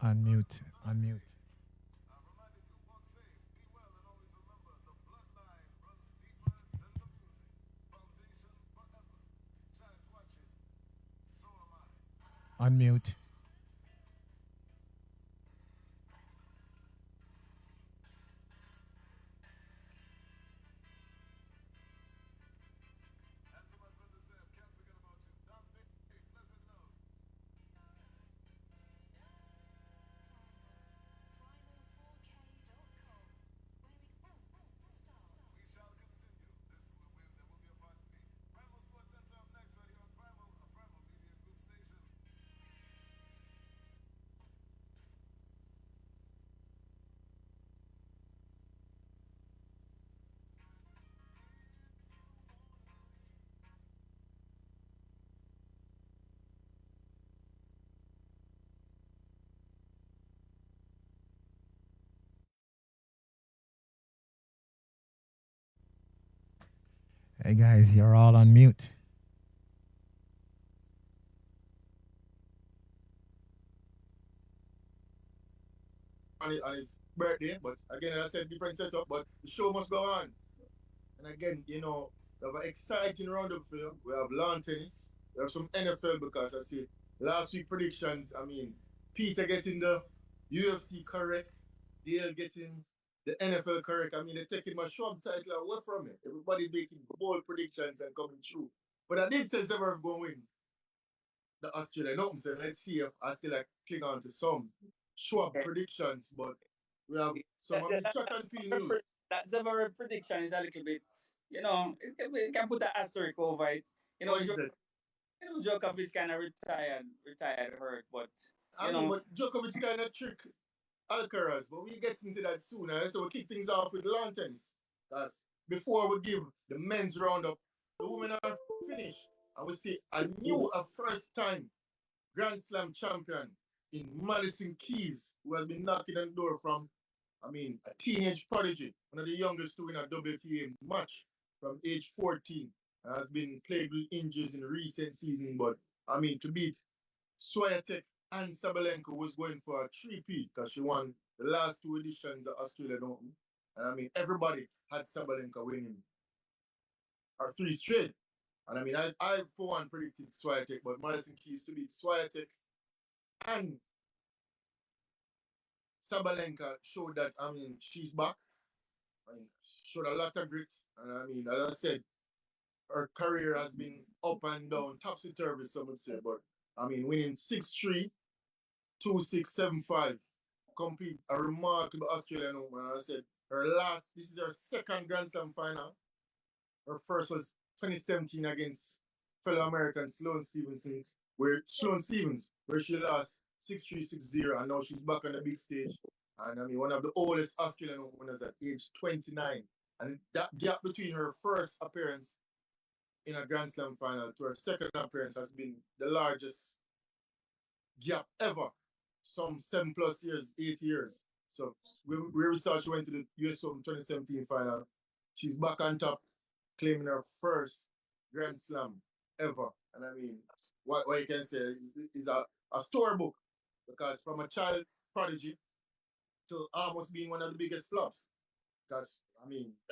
Unmute. Unmute. Unmute. Hey guys, you're all on mute. On his birthday, but again, I said different setup, but the show must go on. And again, we have an exciting roundup for you. We have lawn tennis, we have some NFL because I see last week predictions. I mean, Peter getting the UFC correct, Dale getting the NFL correct. I mean, they're taking my short title away from it. Everybody making bold predictions and coming true. But I did say Zverev going to win the Australian Open, so let's see if I still like cling on to some Schwab predictions. But we have some of the track and field news. That Zverev prediction is a little bit, it can put an asterisk over it. What is that? Djokovic is kind of retired, hurt, but I mean, but Djokovic kind of trick Alcaraz, but we get into that soon. So we kick things off with lawn tennis. Because before we give the men's roundup, the women are finished. And we see a first time Grand Slam champion in Madison Keys, who has been knocking on the door from, a teenage prodigy, one of the youngest to win a WTA match from age 14, and has been plagued with injuries in recent season. But, to beat Swiatek and Sabalenka was going for a three-peat because she won the last two editions of Australian Open. And everybody had Sabalenka winning or three straight. And I for one predicted Swiatek, but Madison Keys to beat Swiatek and Sabalenka showed that she's back. Showed a lot of grit. And as I said, her career has been up and down, topsy turvy, some would say. But winning 6-3, 2-6, 7-5, complete a remarkable Australian Open. And I said this is her second Grand Slam final. Her first was 2017 against fellow American Sloane Stevens, where she lost 6-3, 6-0, and now she's back on the big stage. And one of the oldest Australian openers at age 29. And that gap between her first appearance in a Grand Slam final to her second appearance has been the largest gap ever. Some 7+ years, 8 years. So where we saw she went to the US Open 2017 final, she's back on top, claiming her first Grand Slam ever. And what you can say is a storybook because from a child prodigy to almost being one of the biggest flops. Because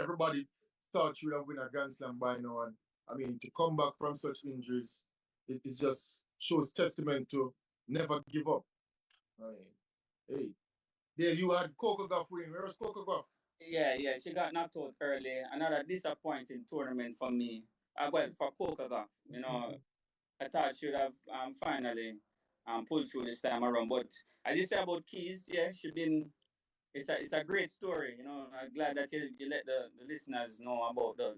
everybody thought she would have won a Grand Slam by now, and to come back from such injuries, it just shows testament to never give up. I mean, hey, there you had Coco Goff winning. Where was Coco Goff? Yeah, she got knocked out early. Another disappointing tournament for me. Well, for Kokagov, I thought she would have finally pulled through this time around. But as you say about Keys, yeah, she been. It's a great story. I'm glad that you let the listeners know about the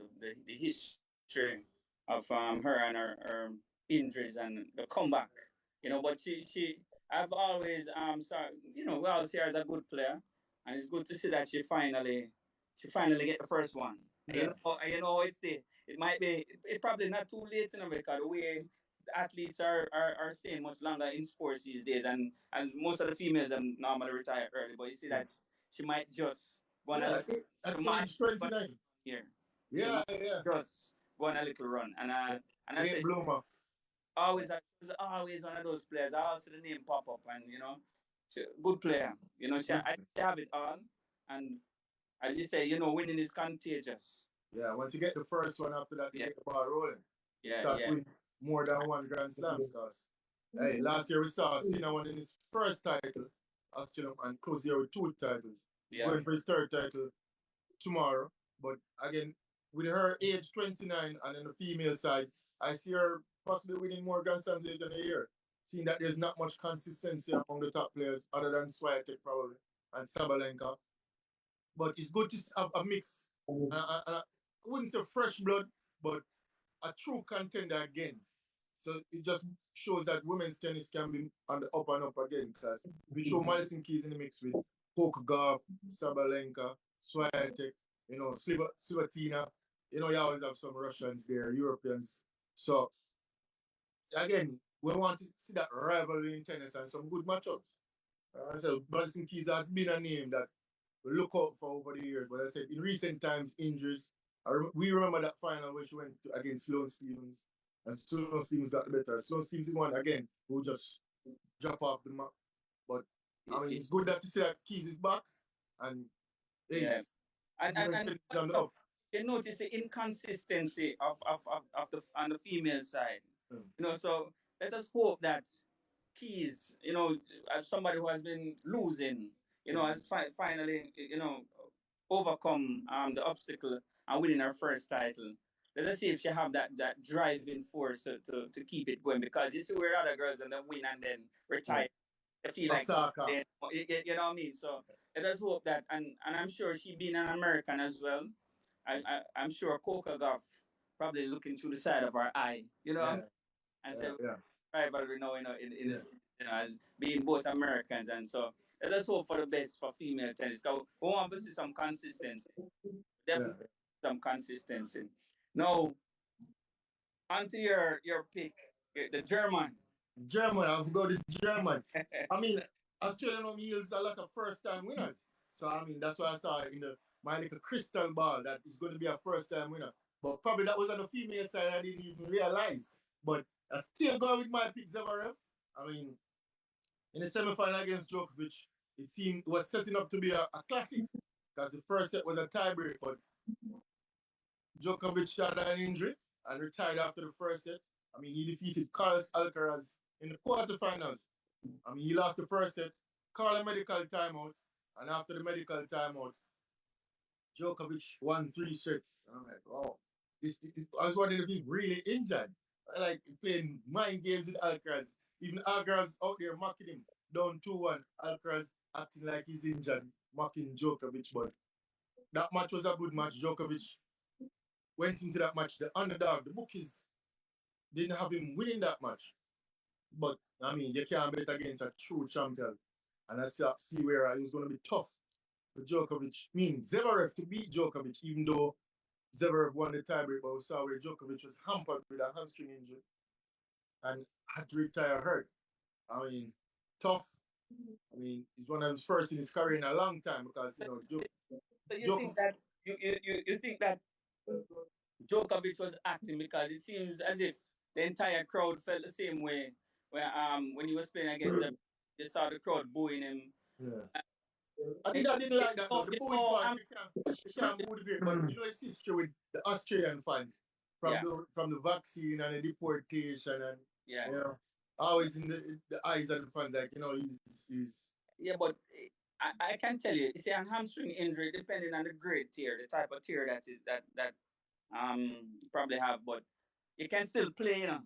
history of her and her injuries and the comeback. But she I've always we always see her as a good player, and it's good to see that she finally get the first one. And Yeah. it's it might be it probably not too late in America the way the athletes are staying much longer in sports these days, and most of the females normally retire early. But you see that she might just go on a Yeah, little at she might age 29. here. She Yeah, might yeah. just go on a little run. And I Late said bloomer. always one of those players. I always see the name pop up, and good player. You know, she have it all, and as you say, you know, winning is contagious. Yeah, once you get the first one, after that, you Yeah. get the ball rolling. Yeah, Start yeah. winning more than one Grand Slams. Cause hey, last year we saw Cena won in his first title, Australian, and close here with 2 titles. He's Yeah. going for his third title tomorrow. But again, with her age 29 and on the female side, I see her possibly winning more Grand Slams later in the year. Seeing that there's not much consistency among the top players other than Swiatek probably and Sabalenka. But it's good to have a mix. I wouldn't say fresh blood, but a true contender again. So it just shows that women's tennis can be on the up and up again. Because we throw Madison Keys in the mix with Coco Gauff, Sabalenka, Swiatek, you know, Slivatina. You know, you always have some Russians there, Europeans. So again, we want to see that rivalry in tennis and some good matchups. So Madison Keys has been a name that we look out for over the years. But I said in recent times, injuries. We remember that final where she went against Sloane Stevens, and Sloane Stevens got the better. Sloane Stevens is one again who just drop off the map. But I mean, it's good that to see that Keys is back, and hey, Yeah. And on the up. you notice the inconsistency of the on the female side. You know, so let us hope that Keys, you know, as somebody who has been losing, you know, has finally, you know, overcome the obstacle and winning her first title. Let us see if she have that driving force to keep it going, because you see where other girls and then win and then retire. They feel like Osaka. you know what I mean. So let us hope that, and I'm sure she being an American as well. I'm sure Coca Goff probably looking through the side of her eye, you know, and say rivalry now, you know, in this, you know, as being both Americans, and so let us hope for the best for female tennis. Cause we want to see some consistency, definitely some consistency. Now, onto your pick, the German. German, I've got the German. I mean, Australian yields a lot of first time winners. So I mean that's why I saw in the my little crystal ball that it's going to be a first time winner. But probably that was on the female side I didn't even realize. But I still go with my pick Zverev. I mean, in the semi-final against Djokovic, it seemed it was setting up to be a classic because the first set was a tiebreak, but Djokovic had an injury and retired after the first set. I mean, he defeated Carlos Alcaraz in the quarterfinals. I mean, he lost the first set, called a medical timeout, and after the medical timeout, Djokovic won 3 sets. I'm like, oh, I was wondering if he really injured. Like playing mind games with Alcaraz. Even Alcaraz out there mocking him down 2-1. Alcaraz acting like he's injured, mocking Djokovic. But that match was a good match. Djokovic went into that match the underdog. The bookies didn't have him winning that match. But I mean, you can't bet against a true champion. And I see where it was going to be tough for Djokovic. I mean, Zverev to beat Djokovic, even though Zverev won the tiebreak, but we saw where Djokovic was hampered with a hamstring injury and had to retire hurt. I mean, tough. I mean, he's one of his first in his career in a long time because, you know, So you think that you think that Djokovic was acting, because it seems as if the entire crowd felt the same way when he was playing against them. You saw the crowd booing him. Yeah. I didn't like that though. The booing part, you can't boo the great, but you know it's history with the Australian fans Yeah. from the vaccine and the deportation and Yeah. you know always in the eyes of the fans like you know he's Yeah, but I can tell you, see, an hamstring injury, depending on the grade tier, the type of tier that probably have, but you can still play, you know.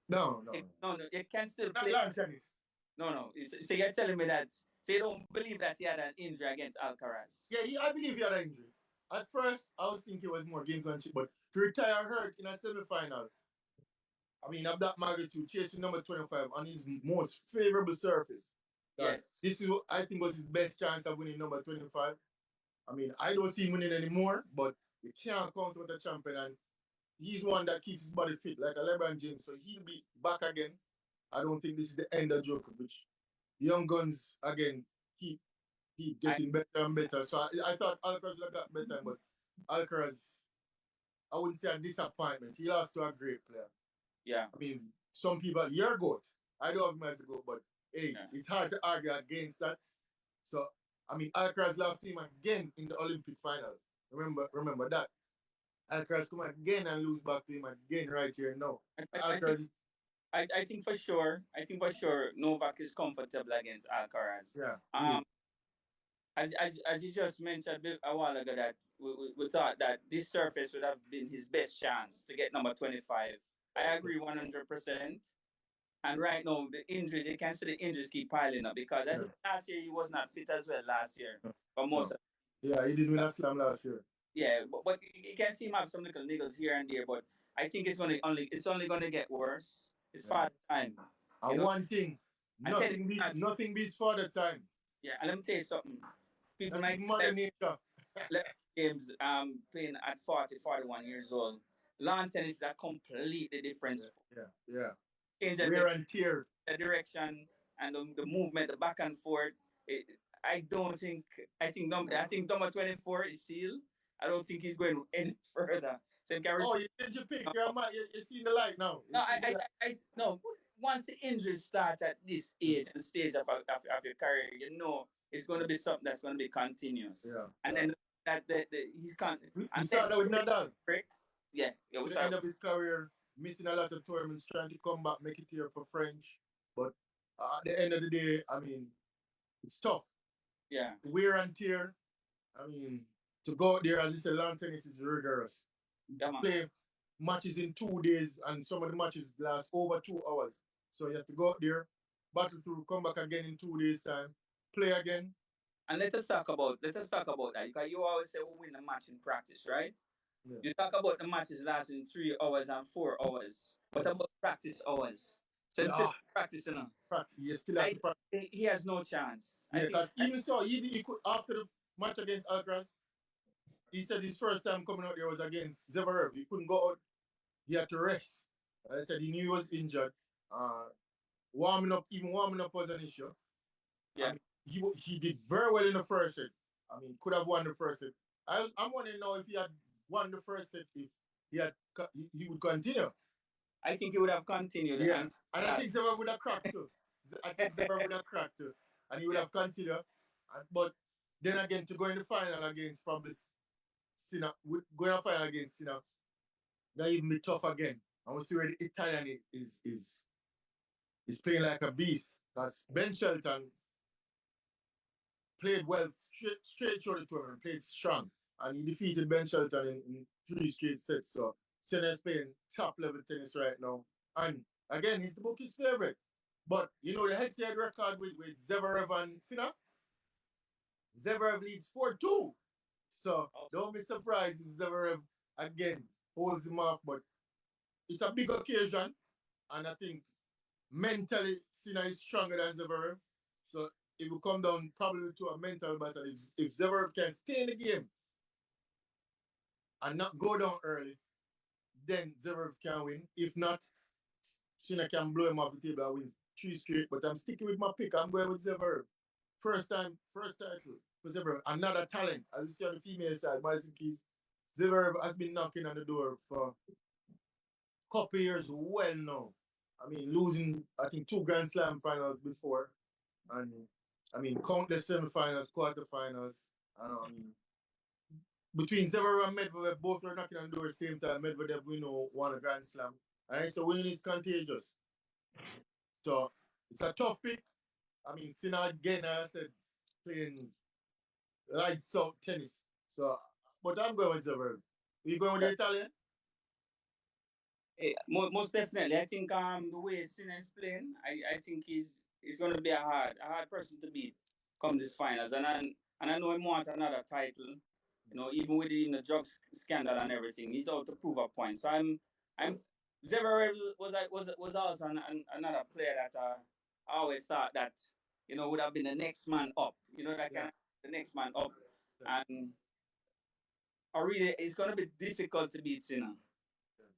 no No, you can still not play. lawn tennis. No. So you're telling me that, so you don't believe that he had an injury against Alcaraz? Yeah, I believe he had an injury. At first, I was thinking it was more game control, but to retire hurt in a semi-final, I mean, of that magnitude, chasing number 25 on his most favorable surface. Yes. This is what I think was his best chance of winning number 25. I mean, I don't see him winning anymore, but you can't count with a champion. And he's one that keeps his body fit, like a LeBron James. So he'll be back again. I don't think this is the end of Djokovic. Young guns, again, keep getting better and better. So I thought Alcaraz would have got better, but Alcaraz, I wouldn't say a disappointment. He lost to a great player. Yeah. I mean, some people, your GOAT. I don't have him as a GOAT, but hey, Yeah. it's hard to argue against that. So I mean, Alcaraz lost to him again in the Olympic final. Remember that. Alcaraz come again and lose back to him again right here now. I think Alcaraz, I think for sure. I think for sure Novak is comfortable against Alcaraz. yeah, As you just mentioned a while ago that we thought that this surface would have been his best chance to get number 25. I agree 100%. And right now the injuries, you can see the injuries keep piling up because yeah. last year he was not fit as well last year. But most No. Yeah, he did win a slam last year. yeah, but you can see him have some little niggles here and there. But I think it's only gonna get worse. It's Yeah. father time, you And know. one thing, And tell you not, nothing beats father time. yeah, and let me tell you something. People That is might mother nature. left games playing at 40, 41 years old. Lawn tennis is a completely different sport. Yeah. Change Wear and tear. the direction and the movement, the back and forth. It, I don't think. I think number 24 is sealed. I don't think he's going any further. So he can Oh, replace. you did your pick. You're mad. You see the light now. You No, see the light. no. Once the injuries start at this age and stage of your career, you know it's going to be something that's going to be continuous. Yeah. And then that he's con. We And saw that with Nadal. break. Yeah, we To the saw. end of his career, missing a lot of tournaments, trying to come back, make it here for French. But at the end of the day, I mean, it's tough. Yeah. Wear and tear. I mean, to go out there, as you said, lawn tennis is rigorous. Yeah, To man. play matches in 2 days, and some of the matches last over 2 hours. So you have to go out there, battle through, come back again in 2 days' time, play again. And let us talk about that because you always say we win the match in practice, right? Yeah. You talk about the matches lasting 3 hours and 4 hours. What about practice hours? So instead of Ah, practicing, practice. You still have to practice. he has no chance. Yeah, because even so, he could after the match against Alcaraz, he said his first time coming out there was against Zverev. He couldn't go out. He had to rest. I said he knew he was injured. Uh, even warming up was an issue. Yeah. I mean, he did very well in the first set. I mean, could have won the first set. I'm wondering now if he had won the first set, if he would continue. I think he would have continued. Yeah, and I think Zverev would have cracked too. I think Zverev would have cracked too, and he would have continued. But then again, to go in the final against probably Sinner, going to final against Sinner, that even be tough again. And we see where the Italian is playing like a beast. Because Ben Shelton played well straight through the tournament, played strong. And he defeated Ben Shelton in 3 straight sets. So Sinner is playing top level tennis right now. And again, he's the bookie's favorite. But you know the head-to-head record with Zverev and Sinner? Zverev leads 4-2. So don't be surprised if Zverev again holds him off. But it's a big occasion, and I think mentally Sinner is stronger than Zverev. So it will come down probably to a mental battle. If Zverev can stay in the game and not go down early, then Zverev can win. If not, Sinner can blow him off the table and win 3 straight. But I'm sticking with my pick. I'm going with Zverev. First title for Zverev. Another talent. As you see on the female side, Madison Keys, Zverev has been knocking on the door for a couple years well now. I mean, losing, I think, 2 Grand Slam finals before. And, I mean, countless semifinals, quarterfinals. I mean, between Zverev and Medvedev, both were knocking on the door at the same time. Medvedev, we know, won a Grand Slam. And so winning is contagious. So it's a tough pick. I mean, Sinner again, as I said, playing lights out tennis. So, but I'm going with Zverev. Are you going with the Italian? Most definitely. I think the way Sinner is playing, I think he's going to be a hard person to beat come this finals. And I know he wants another title. You know, even with the drugs scandal and everything, he's out to prove a point. So I'm Zverev was also another player that I always thought that would have been the next man up. You know that kind of the next man up, and I really it's going to be difficult to beat Sinner.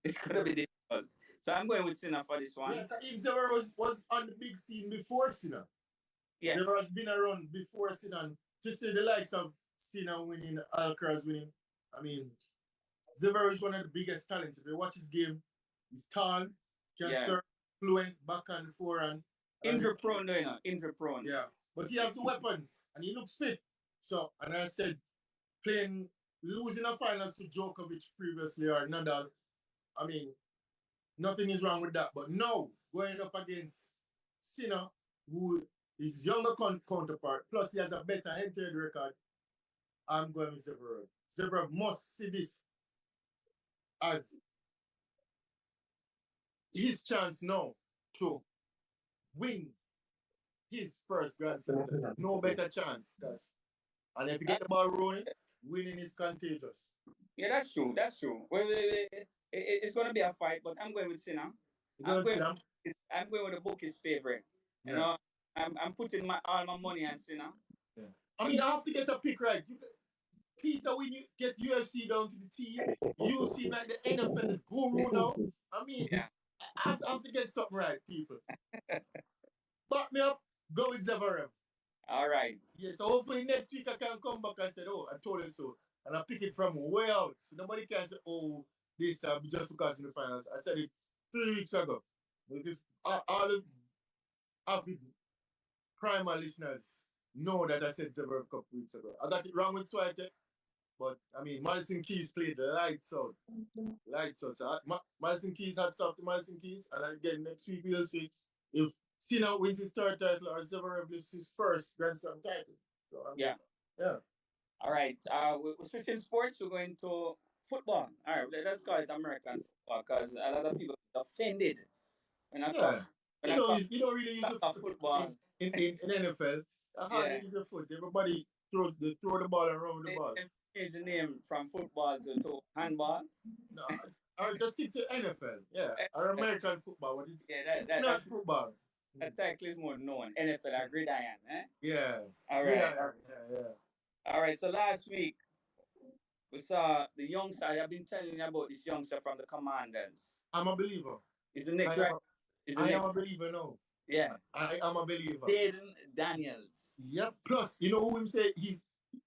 It's going to be difficult. So I'm going with Sinner for this one. Yeah, if Zverev was on the big scene before Sinner. Yes. Zverev has been around before Sinner. And to see the likes of Sinner winning, Alcaraz winning, I mean, Zverev is one of the biggest talents. If you watch his game, he's tall, can serve fluent back and forehand. Injury prone, though, you know. Injury prone. Yeah. But he has the weapons and he looks fit. So, and I said, losing a finals to Djokovic previously or Nadal, I mean, nothing is wrong with that. But now, going up against Sinner, who is younger counterpart, plus he has a better head-to-head record, I'm going with Zverev. Zverev must see this as his chance now to win his first Grand Slam. No better chance. And if you get the ball rolling, winning is contagious. Yeah, that's true. That's true. It's going to be a fight, but I'm going with Sinner. I'm going with the bookie's favorite. You know, I'm putting all my money on Sinner. Yeah. I mean, I have to get a pick right. Peter, when you get UFC down to the T, you seem like the NFL guru now. I mean, yeah. I have to get something right, people. Back me up, go with Zverev. All right. Yeah, so hopefully next week I can come back and say, oh, I told you so. And I pick it from way out. So nobody can say, oh, this just because in the finals. I said it 3 weeks ago. If all the avid Primal listeners know that I said Zverev a couple weeks ago. I got it wrong with Swiatek. But, I mean, Madison Keys played lights out. Lights out. So Madison Keys had stuff to Madison Keys. And again, next week we'll see if Cena wins his third title or Zverev lifts his first Grand Slam title. So, yeah. All right. We're switching sports. We're going to football. All right. Let's call it American football because a lot of people get offended when I talk. You don't really use your foot football in NFL. Hardly use your foot. Everybody throw the ball and run with the ball. Change the name from football to handball. No, or just stick to NFL. Yeah, or American football. What it's that's football. That title is more known. NFL or gridiron, eh? Yeah. All right. Yeah. All right. So last week we saw the youngster. I've been telling you about this youngster from the Commanders. I'm a believer. Is the next I am a believer now. Yeah. I am a believer. Jaden Daniels. Yep. Plus, you know who him say he's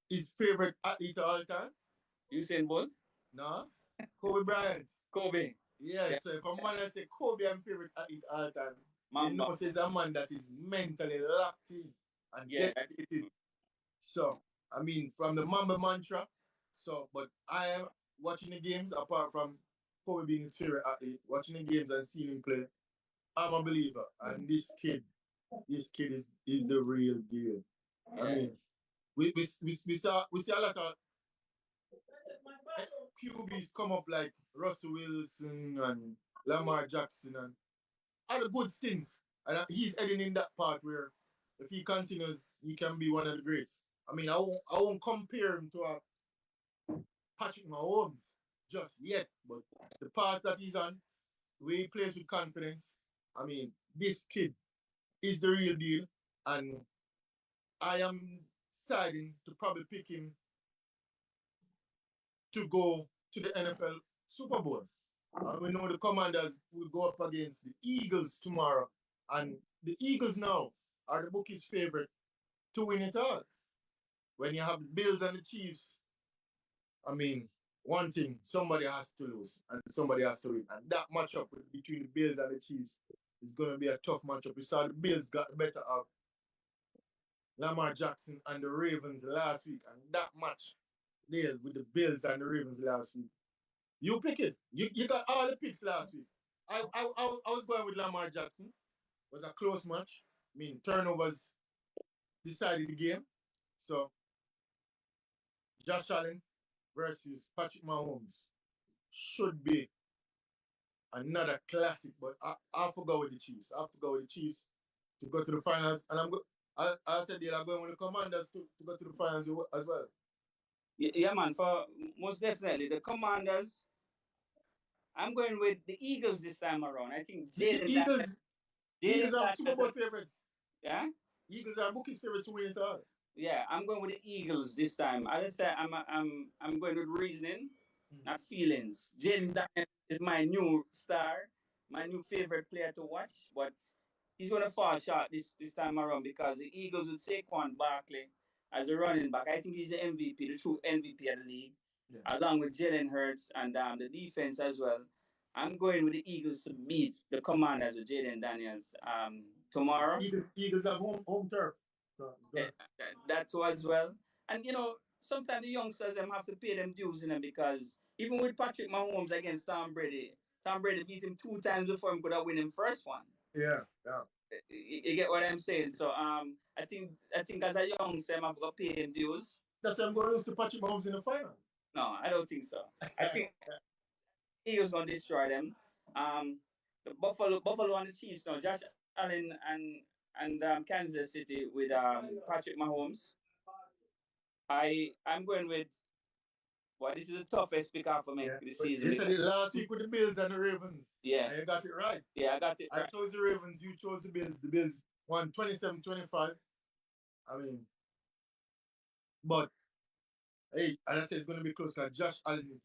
his favorite athlete of all time? Usain Bolt? No. Kobe Bryant. Kobe. Yeah, so if a man say Kobe I'm favorite athlete of all time, you know says a man that is mentally locked in and dedicated. So, I mean, from the Mamba mantra, but I am watching the games apart from Kobe being his favorite athlete, watching the games and seeing him play. I'm a believer, and this kid is the real deal. I mean, we see a lot of QBs come up like Russell Wilson and Lamar Jackson and other good things, and he's heading in that part where if he continues, he can be one of the greats. I mean, I won't compare him to a Patrick Mahomes just yet, but the path that he's on, the way he plays with confidence. I mean, this kid is the real deal, and I am deciding to probably pick him to go to the NFL Super Bowl. And we know the Commanders will go up against the Eagles tomorrow, and the Eagles now are the bookie's favorite to win it all. When you have the Bills and the Chiefs, I mean, one thing, somebody has to lose and somebody has to win. And that matchup between the Bills and the Chiefs is going to be a tough matchup. We saw the Bills got the better of Lamar Jackson and the Ravens last week. And that match there with the Bills and the Ravens last week. You pick it. You got all the picks last week. I was going with Lamar Jackson. It was a close match. I mean, turnovers decided the game. So, Josh Allen versus Patrick Mahomes should be another classic, but I have to go with the Chiefs. I have to go with the Chiefs to go to the finals, and I said I'm going with the Commanders to go to the finals as well. Yeah, man. For most definitely the Commanders. I'm going with the Eagles this time around. I think Eagles are Super Bowl favorites. Yeah. Eagles are bookies favorites to win it all. Yeah, I'm going with the Eagles this time. As I said, I'm going with reasoning, not feelings. Jaden Daniels is my new star, my new favorite player to watch, but he's going to fall short this time around because the Eagles with Saquon Barkley as a running back, I think he's the MVP, the true MVP of the league, along with Jalen Hurts and the defense as well. I'm going with the Eagles to beat the Commanders with Jaden Daniels tomorrow. Eagles have home turf. So, That too as well. And sometimes the youngsters them have to pay them dues in them because even with Patrick Mahomes against Tom Brady beat him 2 times before he could have win him first one. yeah. You get what I'm saying? So I think as a youngster, I'm have to pay him dues. That's why I'm going to lose to Patrick Mahomes in the final. No, I don't think so. I think Eagles gonna destroy them. Um, the Buffalo and the Chiefs now. Josh Allen and Kansas City with Patrick Mahomes. I'm going with. Well, this is the toughest pick out for me this season. You said it last week with the Bills and the Ravens. Yeah. And you got it right. Yeah, I got it right. I chose the Ravens, you chose the Bills. The Bills won 27-25. I mean, but hey, as I said, it's going to be close because Josh Allen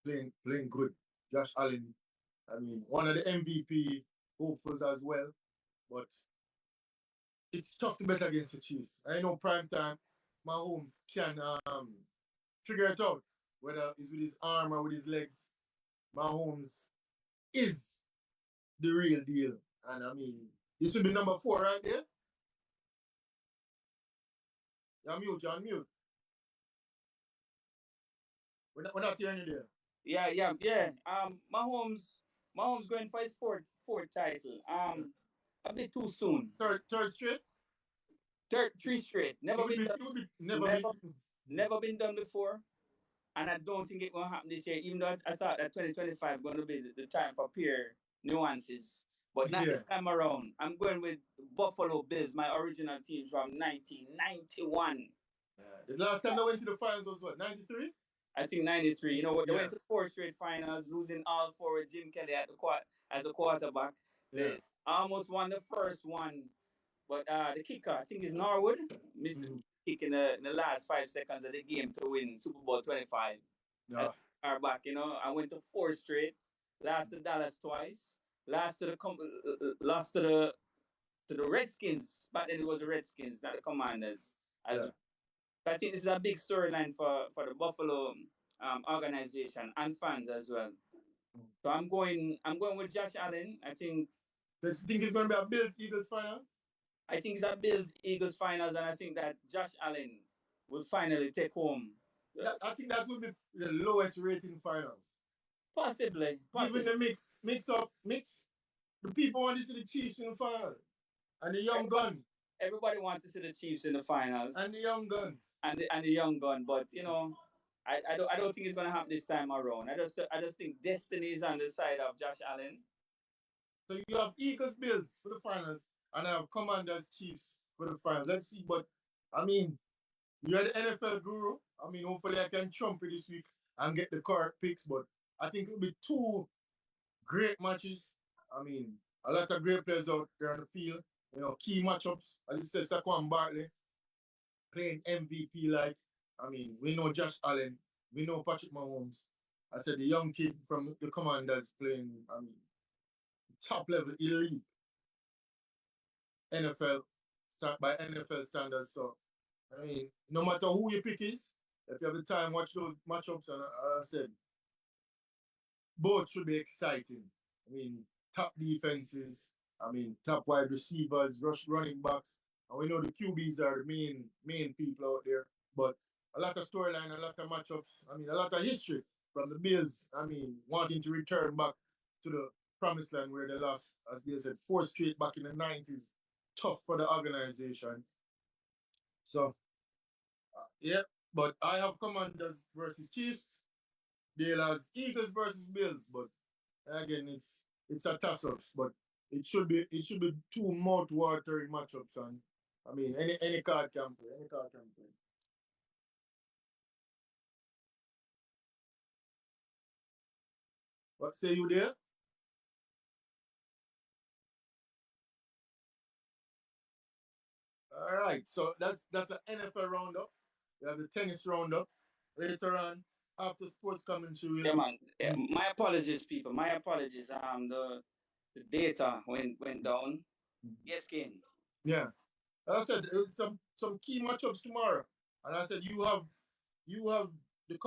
playing good. Josh Allen, I mean, one of the MVP hopefuls as well. But it's tough to bet against the Chiefs. I know prime time, Mahomes can figure it out, whether it's with his arm or with his legs. Mahomes is the real deal. And I mean, this will be number 4 right there. You're on mute. We're not hearing you there. Yeah. Mahomes going for his fourth title. A bit too soon. Third straight? Three straight. Never been done before. And I don't think it's going to happen this year, even though I thought that 2025 going to be the time for pure nuances. But not this time around. I'm going with Buffalo Bills, my original team from 1991. The last time they went to the finals was what, 93? I think 93. They went to 4 straight finals, losing all 4 with Jim Kelly as a quarterback. They almost won the first one. But the kicker, I think, is Norwood. Missed kick in the last 5 seconds of the game to win Super Bowl 25. As far back, I went to 4 straight. Lost to Dallas twice. Lost to the Redskins. Back then it was the Redskins, not the Commanders. I think this is a big storyline for the Buffalo organization and fans as well. So I'm going with Josh Allen. I think. Do you think it's going to be a Bills Eagles final? I think it's a Bills Eagles finals, and I think that Josh Allen will finally take home. I think that will be the lowest rating finals. Possibly. Even the mix, the people want to see the Chiefs in the final. And the young gun. Everybody wants to see the Chiefs in the finals. And the young gun. And the young gun. But I don't think it's gonna happen this time around. I just think destiny is on the side of Josh Allen. So you have Eagles Bills for the finals, and I have Commanders Chiefs for the finals. Let's see, but I mean, you're the NFL guru. I mean, hopefully I can trump it this week and get the correct picks, but I think it'll be 2 great matches. I mean, a lot of great players out there on the field. Key matchups. As you said, Saquon Barkley playing MVP like. I mean, we know Josh Allen. We know Patrick Mahomes. I said the young kid from the Commanders playing, I mean, top level elite NFL by NFL standards. So, I mean, no matter who your pick is, if you have the time, watch those matchups. And I said, both should be exciting. I mean, top defenses. I mean, top wide receivers, running backs. And we know the QBs are the main people out there. But a lot of storyline, a lot of matchups. I mean, a lot of history from the Bills. I mean, wanting to return back to the promised land where they lost, as they said, 4 straight back in the 90s. Tough for the organization. So, but I have Commanders versus Chiefs. Dale has Eagles versus Bills, but again, it's a toss-ups, but it should be 2 mouth-watering matchups, and I mean any card can play. What say you there? All right, so that's the NFL roundup. We have the tennis roundup later on after sports commentary. Yeah, man. Yeah, my apologies, people. My apologies. The data went down. Yes, Ken. Yeah, as I said, some key matchups tomorrow, and I said you have the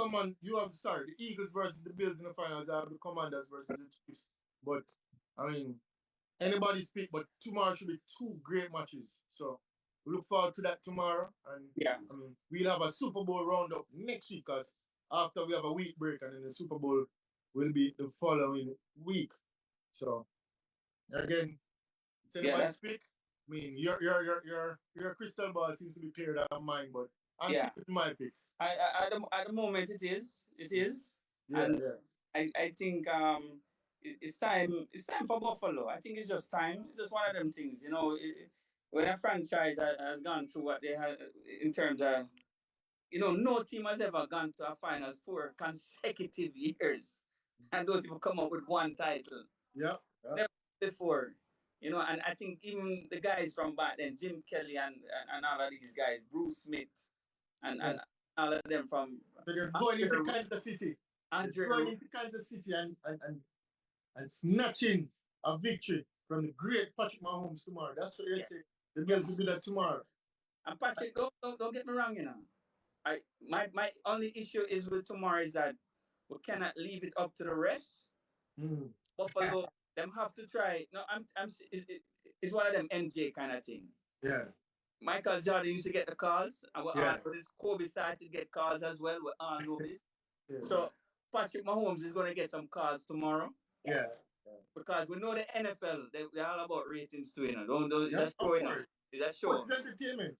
Eagles versus the Bills in the finals. I have the Commanders versus the Chiefs. But I mean, anybody speak, but tomorrow should be two great matches. So we look forward to that tomorrow. And Yeah. I mean, we'll have a Super Bowl roundup next week because after we have a week break and then the Super Bowl will be the following week. So again, does Yeah, anybody that's speak? I mean, your crystal ball seems to be clearer than mine, but I'm yeah. sticking with my picks. At the moment it is, Yeah, and yeah, I think it's time for Buffalo. I think it's just time. It's just one of them things, when a franchise has gone through what they had in terms of, no team has ever gone to a finals 4 consecutive years, and those people come up with one title. yeah, yeah, Never before. And I think even the guys from back then, Jim Kelly and all of these guys, Bruce Smith, and, yeah. and all of them from So they're going into Andre, Kansas City. Andre They're going into Kansas City and snatching a victory from the great Patrick Mahomes tomorrow. That's what you're yeah, saying. The yeah. Bills will do that tomorrow. And Patrick, don't get me wrong, my only issue is with tomorrow is that we cannot leave it up to the refs. Mm. Buffalo, them have to try. No, it's one of them MJ kind of thing. Yeah, Michael Jordan used to get the calls, and we yeah, all know this. Kobe started to get calls as well. We all know this. yeah, So Patrick Mahomes is going to get some calls tomorrow yeah. because we know the NFL. They're all about ratings too. Don't Yeah, it's a of show. course. It's a What's show. entertainment?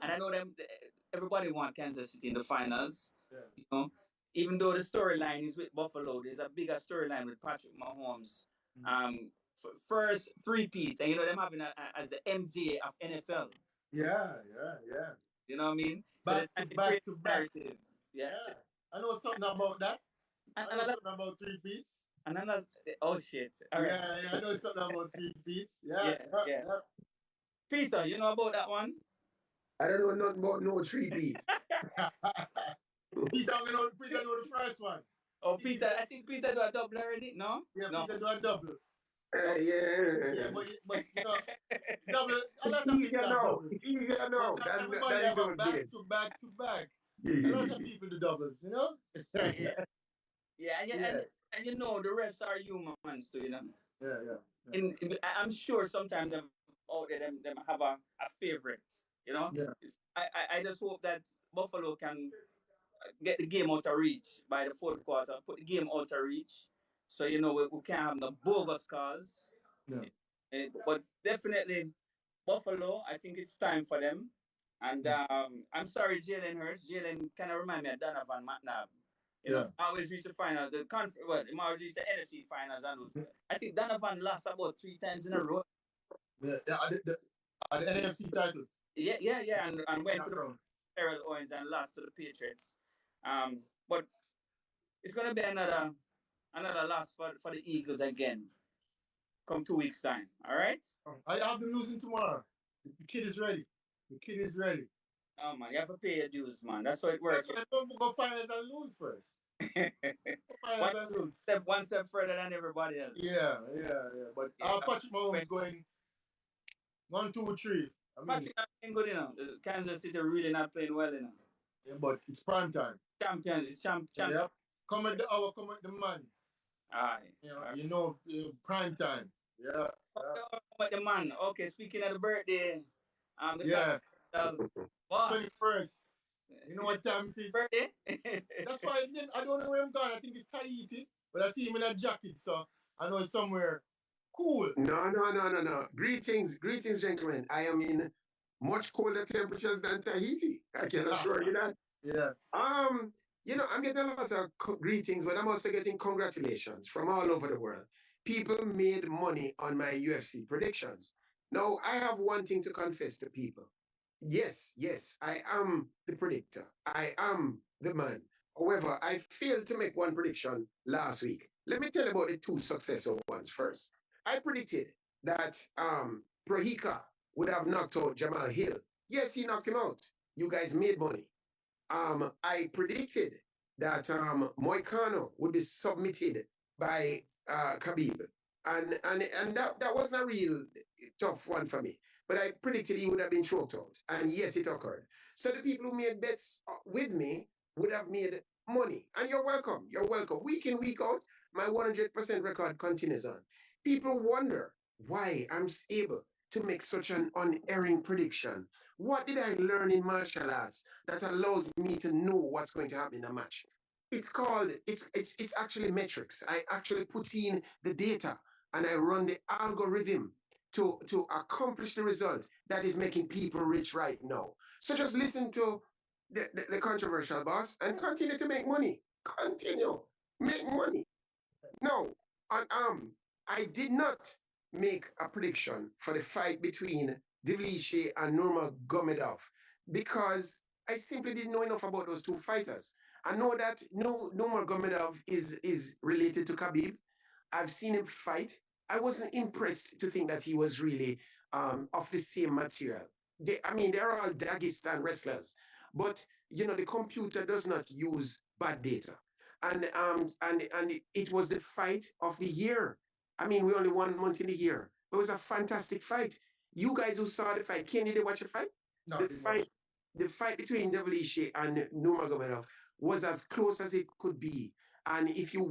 And I know them. Everybody want Kansas City in the finals. Yeah. You know, even though the storyline is with Buffalo, there's a bigger storyline with Patrick Mahomes. First three-peat, and them having as the MJ of NFL. Yeah, yeah, yeah. You know what I mean? So Back they're to trying to back create to a back. narrative. Yeah. Yeah. I know something about that. And I know another, something about three beats. another. Oh shit! All right. Yeah, yeah, I know something about three beats. Yeah, Yeah, yeah, yeah. yeah. Peter, you know about that one? I don't know nothing about no 3 beat. Peter know the first one. Oh, Peter, I think Peter do a double already. No, Yeah, no. Peter do a double. Yeah. Yeah, but double. A lot of Easier people have now. doubles. Easier But now. not Than everybody you have do a it back again. to back to back. A lot of people do doubles, Yeah, yeah, Yeah. and the refs are humans too. Yeah. I'm sure sometimes them out there them have a favorite. Yeah. I just hope that Buffalo can get the game out of reach by the fourth quarter. Put the game out of reach, so we can't have no bogus calls. Yeah. But definitely Buffalo, I think it's time for them. And I'm sorry, Jalen Hurts. Jalen kind of remind me of Donovan McNabb. I always reach the final, I always reach the NFC finals and lose. I think Donovan lost about 3 times in a row. Yeah. The NFC title. Yeah, and went to the Background. Terrell Owens and lost to the Patriots. But it's gonna be another loss for the Eagles again. Come 2 weeks time. All right. I have them losing tomorrow. The kid is ready. The kid is ready. Oh man, you have to pay your dues, man. That's how it works. Don't go finals and lose first. Finals and lose. one step further than everybody else. Yeah. But Patrick Mahomes going 1, 2, 3. I mean, Patrick not playing good enough. Kansas City really not playing well enough. yeah, but it's prime time. Champion is champion. Yeah. Come at the hour, come at the man. Aye. Prime time. Yeah. But the man. Okay, speaking of the birthday, the Yeah. wow. 21st. You know what time it is? Birthday? That's why I don't know where I'm going. I think it's Tahiti, but I see him in a jacket, so I know it's somewhere cool. No. Greetings, gentlemen. I am in much colder temperatures than Tahiti. I can assure you that. Yeah. I'm getting a lot of greetings, but I'm also getting congratulations from all over the world. People made money on my UFC predictions. Now, I have one thing to confess to people. Yes, I am the predictor. I am the man. However, I failed to make one prediction last week. Let me tell you about the two successful ones first. I predicted that Prohika would have knocked out Jamal Hill. Yes, he knocked him out. You guys made money. I predicted that Moicano would be submitted by Khabib. And that wasn't a real tough one for me. But I predicted he would have been choked out. And yes, it occurred. So the people who made bets with me would have made money. And you're welcome. You're welcome. Week in, week out, my 100% record continues on. People wonder why I'm able to make such an unerring prediction. What did I learn in martial arts that allows me to know what's going to happen in a match? It's actually metrics. I actually put in the data and I run the algorithm to accomplish the result that is making people rich right now. So just listen to the controversial boss and continue to make money. Continue. Make money. No, I did not make a prediction for the fight between Divlishi and Nurmagomedov because I simply didn't know enough about those two fighters. I know that no Nurmagomedov is related to Khabib. I've seen him fight. I wasn't impressed to think that he was really of the same material. I mean, they're all Dagestan wrestlers, but the computer does not use bad data. And it was the fight of the year. I mean, we only 1 month in the year. It was a fantastic fight. You guys who saw the fight, Ken, did you watch the fight? No, The didn't watch. fight, the fight between Devilishi and Nurmagomedov was as close as it could be. And if you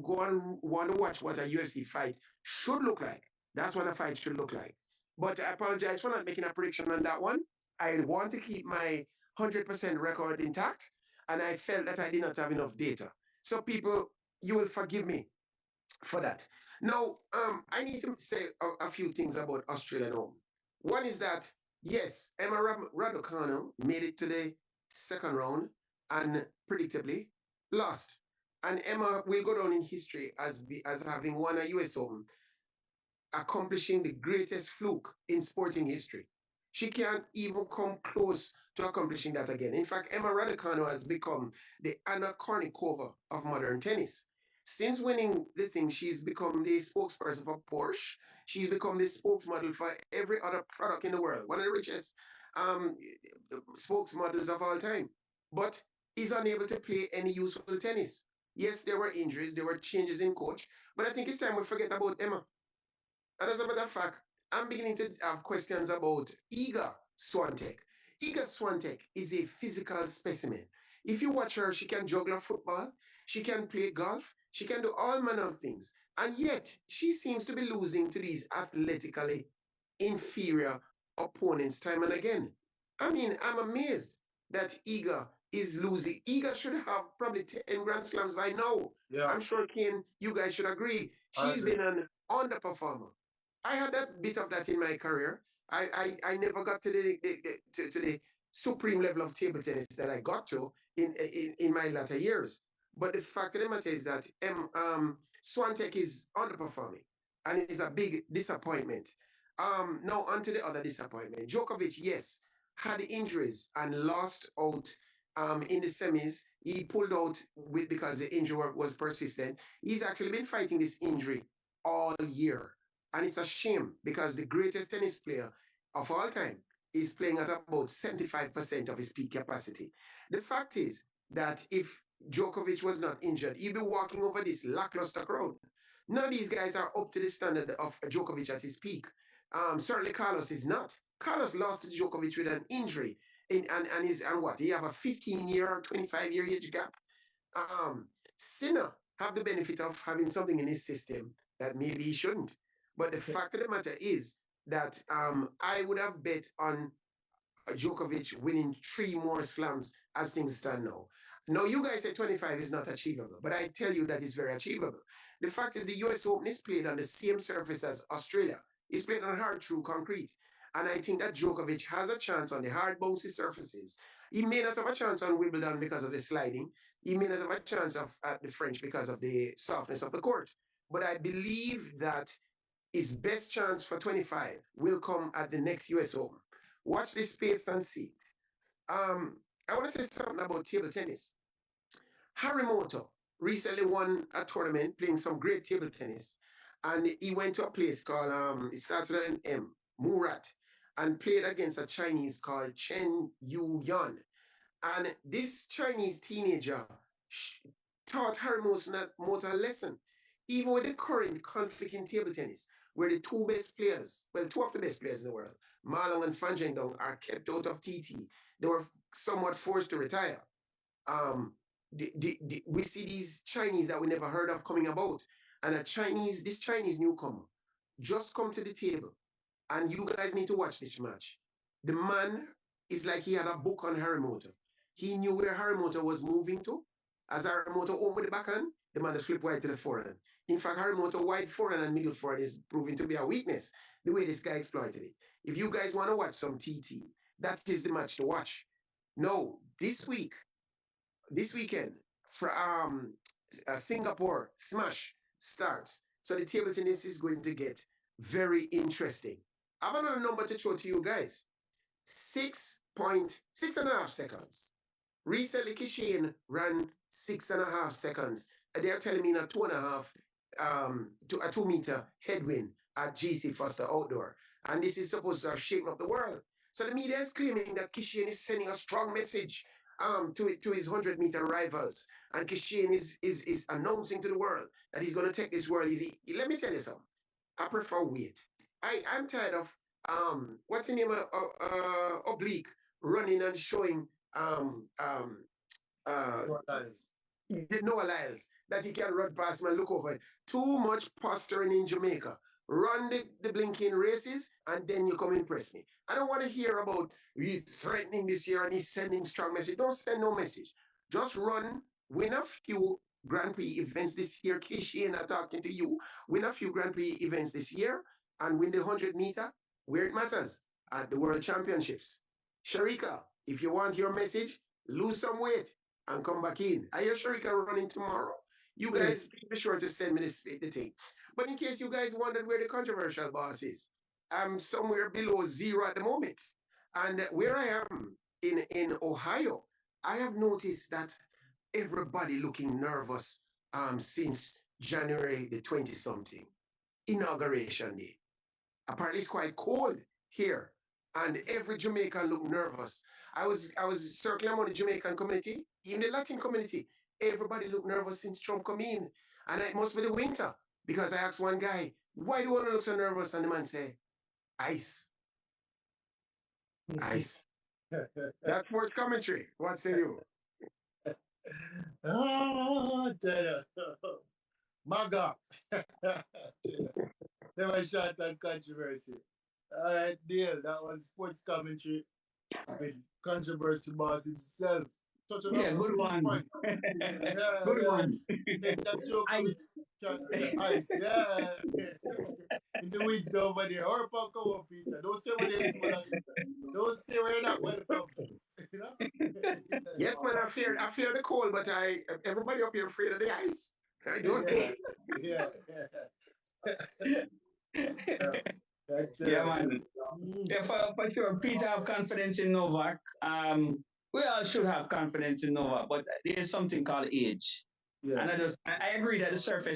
go and want to watch what a UFC fight should look like, that's what a fight should look like. But I apologize for not making a prediction on that one. I want to keep my 100% record intact, and I felt that I did not have enough data. So, people, you will forgive me for that. Now, I need to say a few things about Australian Open. One is that, yes, Emma Raducanu made it to the second round and predictably lost. And Emma will go down in history as having won a US Open, accomplishing the greatest fluke in sporting history. She can't even come close to accomplishing that again. In fact, Emma Raducanu has become the Anna Kournikova of modern tennis. Since winning the thing, she's become the spokesperson for Porsche. She's become the spokesmodel for every other product in the world. One of the richest um, spokesmodels of all time. But is unable to play any useful tennis. Yes, there were injuries, there were changes in coach, but I think it's time we forget about Emma. And as a matter of fact, I'm beginning to have questions about Iga Swiatek. Iga Swiatek is a physical specimen. If you watch her, she can juggle a football, she can play golf, she can do all manner of things. And yet, she seems to be losing to these athletically inferior opponents time and again. I mean, I'm amazed that Iga is losing. Iga should have probably 10 Grand Slams by now. Yeah, I'm sure, Kane, you guys should agree. I She's agree. been an underperformer. I had a bit of that in my career. I never got to the supreme level of table tennis that I got to in my latter years. But the fact of the matter is that Swantek is underperforming and is a big disappointment. Now on to the other disappointment. Djokovic, yes, had injuries and lost out in the semis. He pulled out because the injury was persistent. He's actually been fighting this injury all year. And it's a shame because the greatest tennis player of all time is playing at about 75% of his peak capacity. The fact is that if Djokovic was not injured, he'd be walking over this lackluster crowd. None of these guys are up to the standard of Djokovic at his peak. Certainly Carlos is not. Carlos lost to Djokovic with an injury. And what? He have a 15-year, 25-year age gap. Sinner have the benefit of having something in his system that maybe he shouldn't. But the fact of the matter is that I would have bet on Djokovic winning 3 more slams as things stand now. Now, you guys say 25 is not achievable, but I tell you that it's very achievable. The fact is, the US Open is played on the same surface as Australia. It's played on hard, true concrete. And I think that Djokovic has a chance on the hard, bouncy surfaces. He may not have a chance on Wimbledon because of the sliding. He may not have a chance at the French because of the softness of the court. But I believe that his best chance for 25 will come at the next US Open. Watch this space and see it. I want to say something about table tennis. Harimoto recently won a tournament playing some great table tennis, and he went to a place called it starts with an M, Murat, and played against a Chinese called Chen Yu Yan. And this Chinese teenager taught Harimoto a lesson, even with the current conflict in table tennis, where the two best players, well, two of the best players in the world, Malong and Fan Zhendong, are kept out of TT. They were somewhat forced to retire. um, we see these Chinese that we never heard of coming about, and this Chinese newcomer just come to the table. And you guys need to watch this match. The man is like he had a book on Harimoto. He knew where Harimoto was moving to. As Harimoto opened the backhand, the man just flipped wide to the forehand. In fact, Harimoto wide forehand and middle forehand is proving to be a weakness, the way this guy exploited it. If you guys want to watch some TT, that is the match to watch. No, this weekend, for Singapore Smash starts. So the table tennis is going to get very interesting. I have another number to throw to you guys. 6.6.5 seconds. Recently, Kishin ran 6.5 seconds. They're telling me in a 2.5 to a 2 meter headwind at GC Foster Outdoor. And this is supposed to have shaken up the world. So the media is claiming that Kishin is sending a strong message to his 100-meter rivals. And Kishin is announcing to the world that he's going to take this world easy. Let me tell you something. I prefer weight. I'm tired of what's the name of Oblique running and showing Noah Lyles that he can run past him and look over it. Too much posturing in Jamaica. Run the blinking races and then you come impress me. I don't want to hear about he threatening this year and he's sending strong message. Don't send no message. Just run, win a few Grand Prix events this year. Kishi and I'm talking to you. Win a few Grand Prix events this year and win the 100-meter where it matters at the World Championships. Sharika, if you want your message, lose some weight and come back in. I hear Sharika running tomorrow. You guys be sure to send me the thing. But in case you guys wondered where the controversial boss is, I'm somewhere below zero at the moment. And where I am in Ohio, I have noticed that everybody looking nervous since January the 20 something, inauguration day. Apparently it's quite cold here. And every Jamaican looked nervous. I was circling among the Jamaican community, even the Latin community. Everybody looked nervous since Trump come in. And it must be the winter. Because I asked one guy, why do you want to look so nervous? And the man said, ice. Ice. That's sports commentary. What say you? MAGA. Never shot on controversy. All right, deal. That was sports commentary with controversy boss himself. Touching Yeah, on good some one. point. Yeah, Good yeah. one. Take that joke Ice. ice, yeah. In the winter over there. Or come on, Peter. Don't stay where there, man. Don't stay where you're not welcome. You know? Yes, man, I fear the cold, but everybody up here afraid of the ice. I don't. Yeah. Yeah, man. Yeah, for sure. Peter have confidence in Novak. We all should have confidence in Novak, but there's something called age. Yeah. And I agree that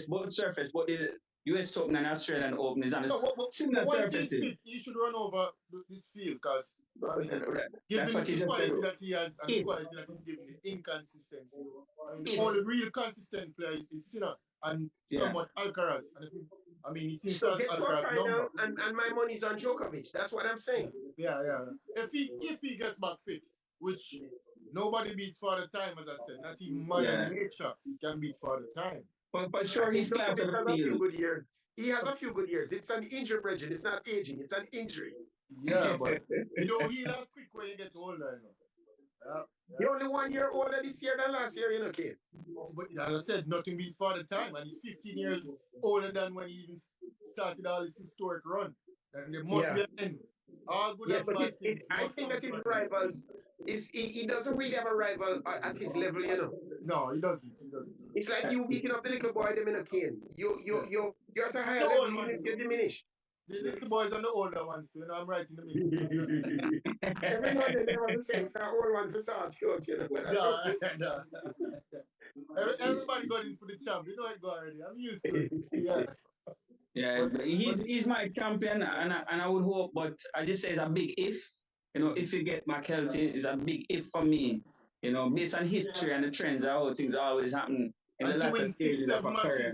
both surface, but the US Open and Australian Open is on a similar once he's surfaces. fit, he should run over this field because I mean, That's given what you the just quality said. that he has and the quality that he's given, the inconsistency. I mean, the only real consistent player is Sinner and somewhat Alcaraz. And I mean, he seems So to have get to a Alcaraz final, number. and my money's on Djokovic. That's what I'm saying. Yeah. If he gets back fit, which nobody beats Father Time, as I said, not even Mother Nature can beat Father Time. But sure, he's clear for the field. Good year. He has a few good years. It's an injury, Bridget. It's not aging. It's an injury. Yeah, but you don't heal as quick when you get older, you know. You're only 1 year older this year than last year, you know, kid. But as I said, nothing beats Father Time, and he's 15 years older than when he even started all this historic run. And there must be an end. All good and bad things. I think that his rival he doesn't really have a rival at his level, you know. No, he doesn't. It's like you beating up the little boy, them in a cane. You're at a higher level, you diminish. The little boys are the older ones too, you know, I'm right in the middle. Everyone they never the same. The old ones for salt, you know. Everybody got in for the champ. You know it go already. I'm used to it. Yeah. Yeah, he's my champion, and I would hope, but I just say it's a big if. You know, if you get McKelty, it's a big if for me. You know, based on history and the trends, how things always happen in the latter stages of a career.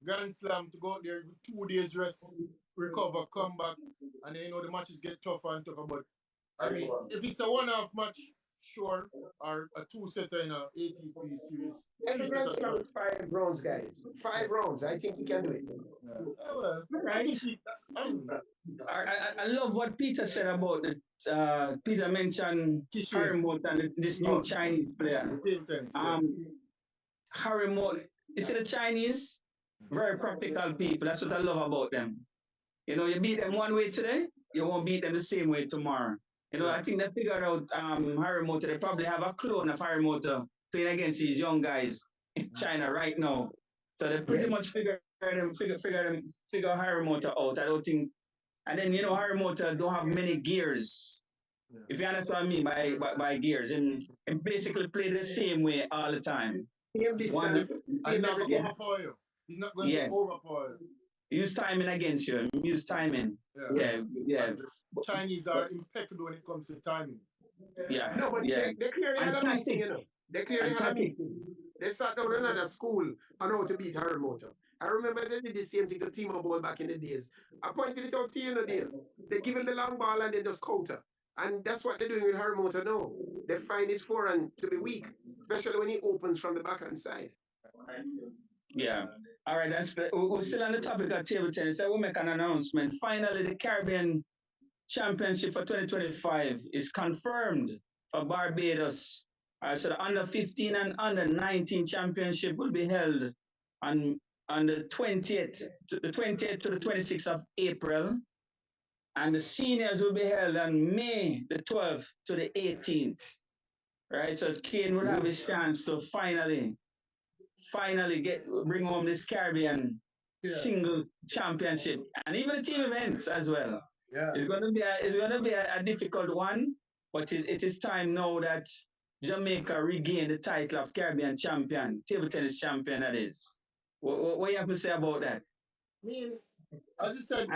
Grand Slam to go out there with 2 days rest, recover, come back, and then you know the matches get tougher and tougher. But I mean, if it's a one-off match, sure, or a two-setter in a ATP series. Every Three-setter Grand as Slam well. is 5 rounds, guys. 5 rounds. I think he can do it. Yeah. Well, I Right. think I love what Peter said about it. Peter mentioned Kishin, Harimoto and this new Chinese player. table tennis. Yeah. Harimoto, you see the Chinese, very practical people. That's what I love about them. You know, you beat them one way today, you won't beat them the same way tomorrow. You know, Yeah. I think they figured out Harimoto. They probably have a clone of Harimoto playing against these young guys in China right now. So they pretty Yes. much figure Harimoto out. I don't think. And then you know Harimoto don't have many gears. Yeah. If you understand what I mean by gears, and basically play the same way all the time. Same distance. I'm Same not going to everything. overpower you. He's not going Yeah. to overpower you. Use timing against you. Use timing. Yeah. Yeah. And the Chinese are impeccable when it comes to timing. Yeah. No, but Yeah. they clearly And had a meeting, tactic. you know. They clearly And had a tactic. meeting. They sat down in another school on how to beat Harimoto. I remember they did the same thing to Timo Ball back in the days. I pointed it out to you, you know, deal. They give him the long ball and they just counter. And that's what they're doing with Harimoto now. They find his forehand to be weak, especially when he opens from the backhand side. Yeah. All right. We're still on the topic of table tennis. So we'll make an announcement. Finally, the Caribbean Championship for 2025 is confirmed for Barbados. So the under 15 and under 19 championship will be held on the 20th, to the 26th of April. And the seniors will be held on May the 12th to the 18th. Right? So Kane will have his chance to finally bring home this Caribbean single championship and even the team events as well. Yeah. It's going to be a difficult one, but it is time now that Jamaica regain the title of Caribbean champion, table tennis champion. That is. What you have to say about that? I mean, as you said,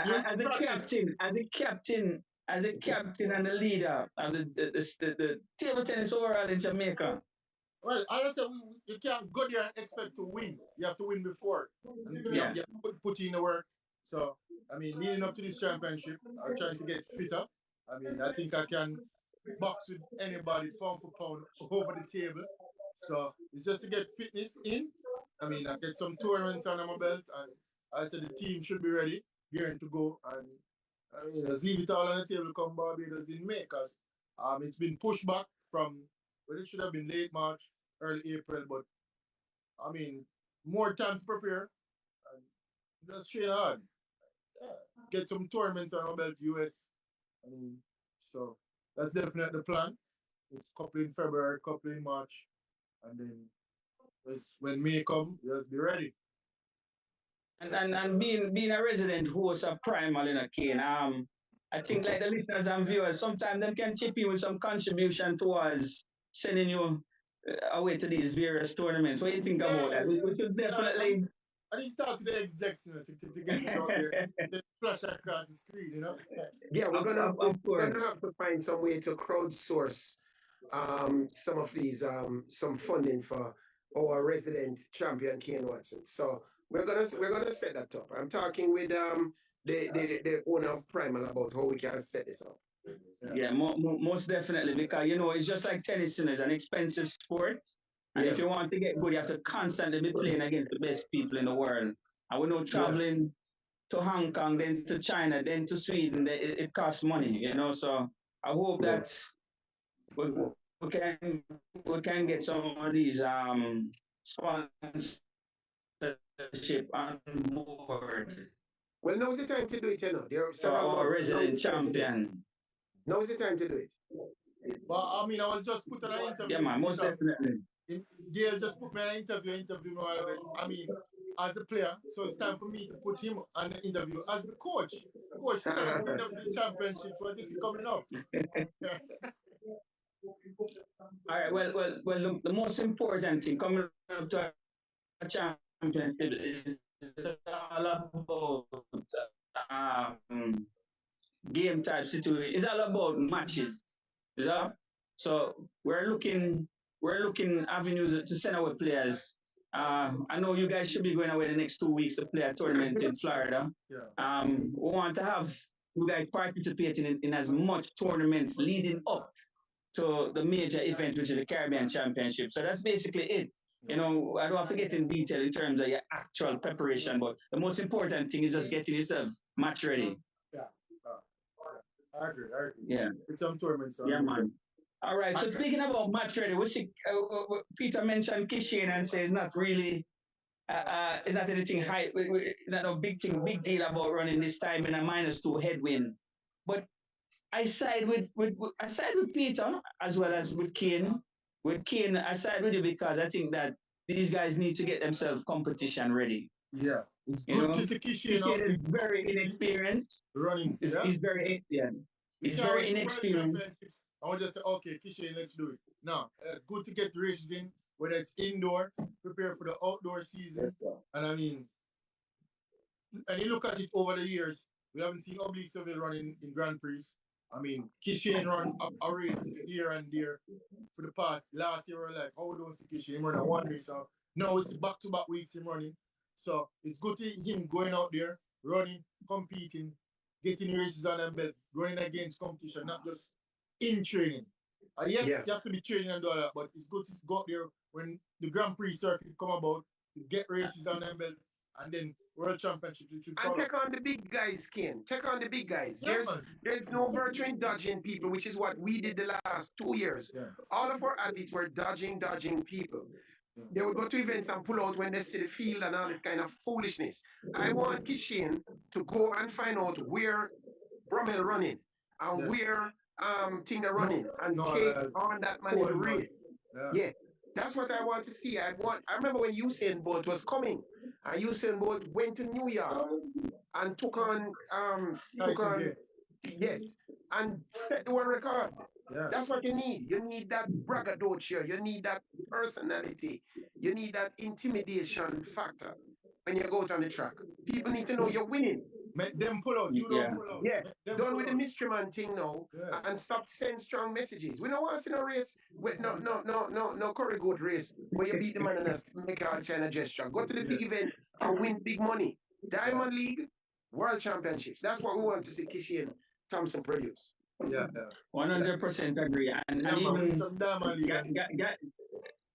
As a captain and the leader of the table tennis overall in Jamaica. Well, as I said, you can't go there and expect to win. You have to win before. And you have to put in the work. So, I mean, leading up to this championship, I'm trying to get fitter. I mean, I think I can box with anybody pound for pound over the table. So, it's just to get fitness in. I mean, I get some tournaments under my belt. And I said the team should be ready, gearing to go. And I mean, let's leave it all on the table come Barbados in May. Because it's been pushed back from, well, it should have been late March, early April, but I mean, more time to prepare and just train hard. Get some tournaments on our belt, US. I mean, so that's definitely the plan. It's couple in February, couple in March, and then when May come, just be ready. And being a resident host of Primal in a Kane, I think like the listeners and viewers, sometimes them can chip in with some contribution towards sending you away to these various tournaments. What do you think about that? We should definitely. I need to talk to the execs, to get it out there, to flash across the screen, Yeah, we're gonna Of course. have to find some way to crowdsource some of these some funding for our resident champion Kane Watson. So we're gonna set that up. I'm talking with the owner of Primal about how we can set this up. Yeah, most definitely, because you know it's just like tennis, it's an expensive sport, and if you want to get good, you have to constantly be playing against the best people in the world. And we know traveling to Hong Kong, then to China, then to Sweden, it costs money, So I hope that we can get some of these sponsorship on board. Well, now's the time to do it, There are For our resident champion. Now's the time to do it. Well, I mean, I was just put on an interview. Yeah, man, most definitely. Gail just put me on an interview me. I mean, as a player, so it's time for me to put him on the interview as the coach. Coach, still win up the championship. What is coming up? All right. Well. The most important thing coming up to a championship is all about game type situation. It's all about matches. So we're looking avenues to send our players. I know you guys should be going away the next 2 weeks to play a tournament in Florida. Yeah. We want to have you guys participating in as much tournaments leading up to the major event, which is the Caribbean Championship. So that's basically it. You know, I don't have to get in detail in terms of your actual preparation, but the most important thing is just getting yourself match ready. Yeah. I agree. Yeah. It's some tournaments. Yeah, man. All right. So speaking about match ready, we see Peter mentioned Kishin and says not really. It's not anything high. Not a big thing, big deal about running this time in a -2 headwind. But I side with Peter as well as with Kane. With Kane, I side with you because I think that these guys need to get themselves competition ready. Yeah, it's You good know, to see Kishin Kishin is very inexperienced. running. He's very He's very World inexperienced. Championships. I would just say, okay, Kishin, let's do it. Now, good to get races in, whether it's indoor, prepare for the outdoor season. And I mean, and you look at it over the years, we haven't seen Oblique of it running in Grand Prix. I mean, Kishin run a race here and there for the past. Last year, we were like, how we don't see Kishin run a one race out. Now it's back-to-back weeks him running. So it's good to him going out there, running, competing, getting races on and belt, running against competition, not just in training. Yes, you have to be training and do all that, but it's good to go out there when the Grand Prix circuit come about, to get races on and belt, and then World Championships. And take on the big guys, skin. Take on the big guys. Yeah, there's no virtue in dodging people, which is what we did the last 2 years. Yeah. All of our athletes were dodging people. They would go to events and pull out when they see the field and all this kind of foolishness. I want Kishin to go and find out where Brummel running and where Tina running and take on that man in the race. Yeah. That's what I want to see. I remember when Usain Bolt was coming, and Usain Bolt went to New York and took on yes, and set the world record. Yeah. That's what you need. You need that braggadocio. You need that personality. You need that intimidation factor when you go out on the track. People need to know you're winning. Make them pull out. You don't pull out. Yeah. Done with the mystery man thing now, and stop sending strong messages. We don't want to see no race with no curry goat race where you beat the man and make all China gesture. Go to the big event and win big money. Diamond League, World Championships. That's what we want to see Kishi and Thompson produce. Yeah. 100% agree. And even got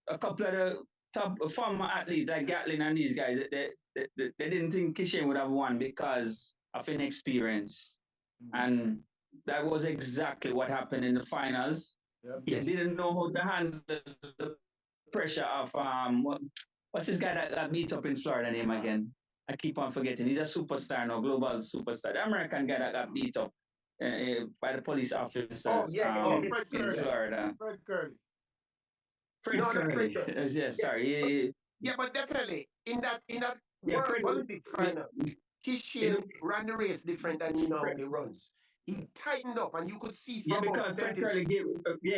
a couple of the top former athletes like Gatlin and these guys, they didn't think Kishen would have won because of inexperience. And that was exactly what happened in the finals. He didn't know how to handle the pressure of what's this guy that beat up in Florida name again? I keep on forgetting. He's a superstar now, global superstar. The American guy that got beat up by the police officers in Florida. Fred Curley. Fred Curley. Yes, sorry. Yeah, but definitely in that World Olympic final, Kishin ran the race different than he normally runs. He tightened up, and you could see from because Fred Curley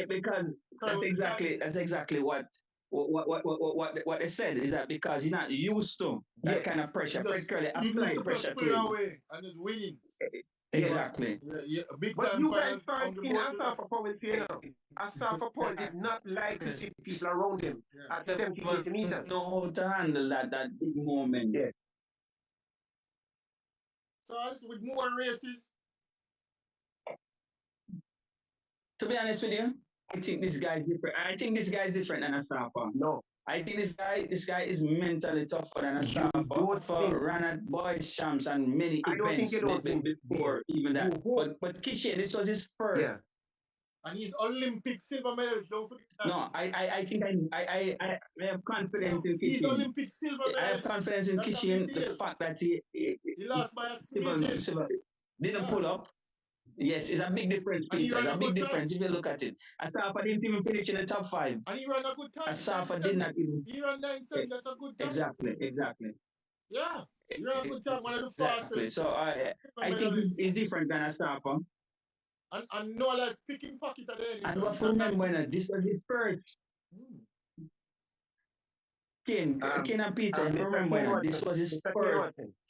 because that's exactly what they said is that because he's not used to that kind of pressure. Fred Curley applied pressure to him. Away and is winning. Exactly. Big but time you guys start in Asafa Powell, you know. Asafa Powell did not like to see people around him at the 70 meters. Know how to handle that big moment. Yeah. So as with more races. To be honest with you, I think this guy is different. I think this guy is different than Asafa. No. I think this guy is mentally tougher than Asafa for Ranat Boys champs and many events before even that. But Kishen, this was his first. Yeah. And he's Olympic silver medalist. Don't forget that. No, I think I have confidence in Kishen. He's Olympic silver medalist. I have confidence in Kishen. The fact that he lost by a smidgen. Didn't pull up. Yes, it's a big difference, Peter. It's a big difference if you look at it. Asafa didn't even finish in the top 5. And he ran a good time. Asafa did not even. He ran 9-7. That's a good time. Exactly. Yeah, he ran a good time. One of the fastest. Exactly. So I think it's different than Asafa. And no less picking pocket at the end. And what remember, this was his first. Ken and Peter, remember, this was his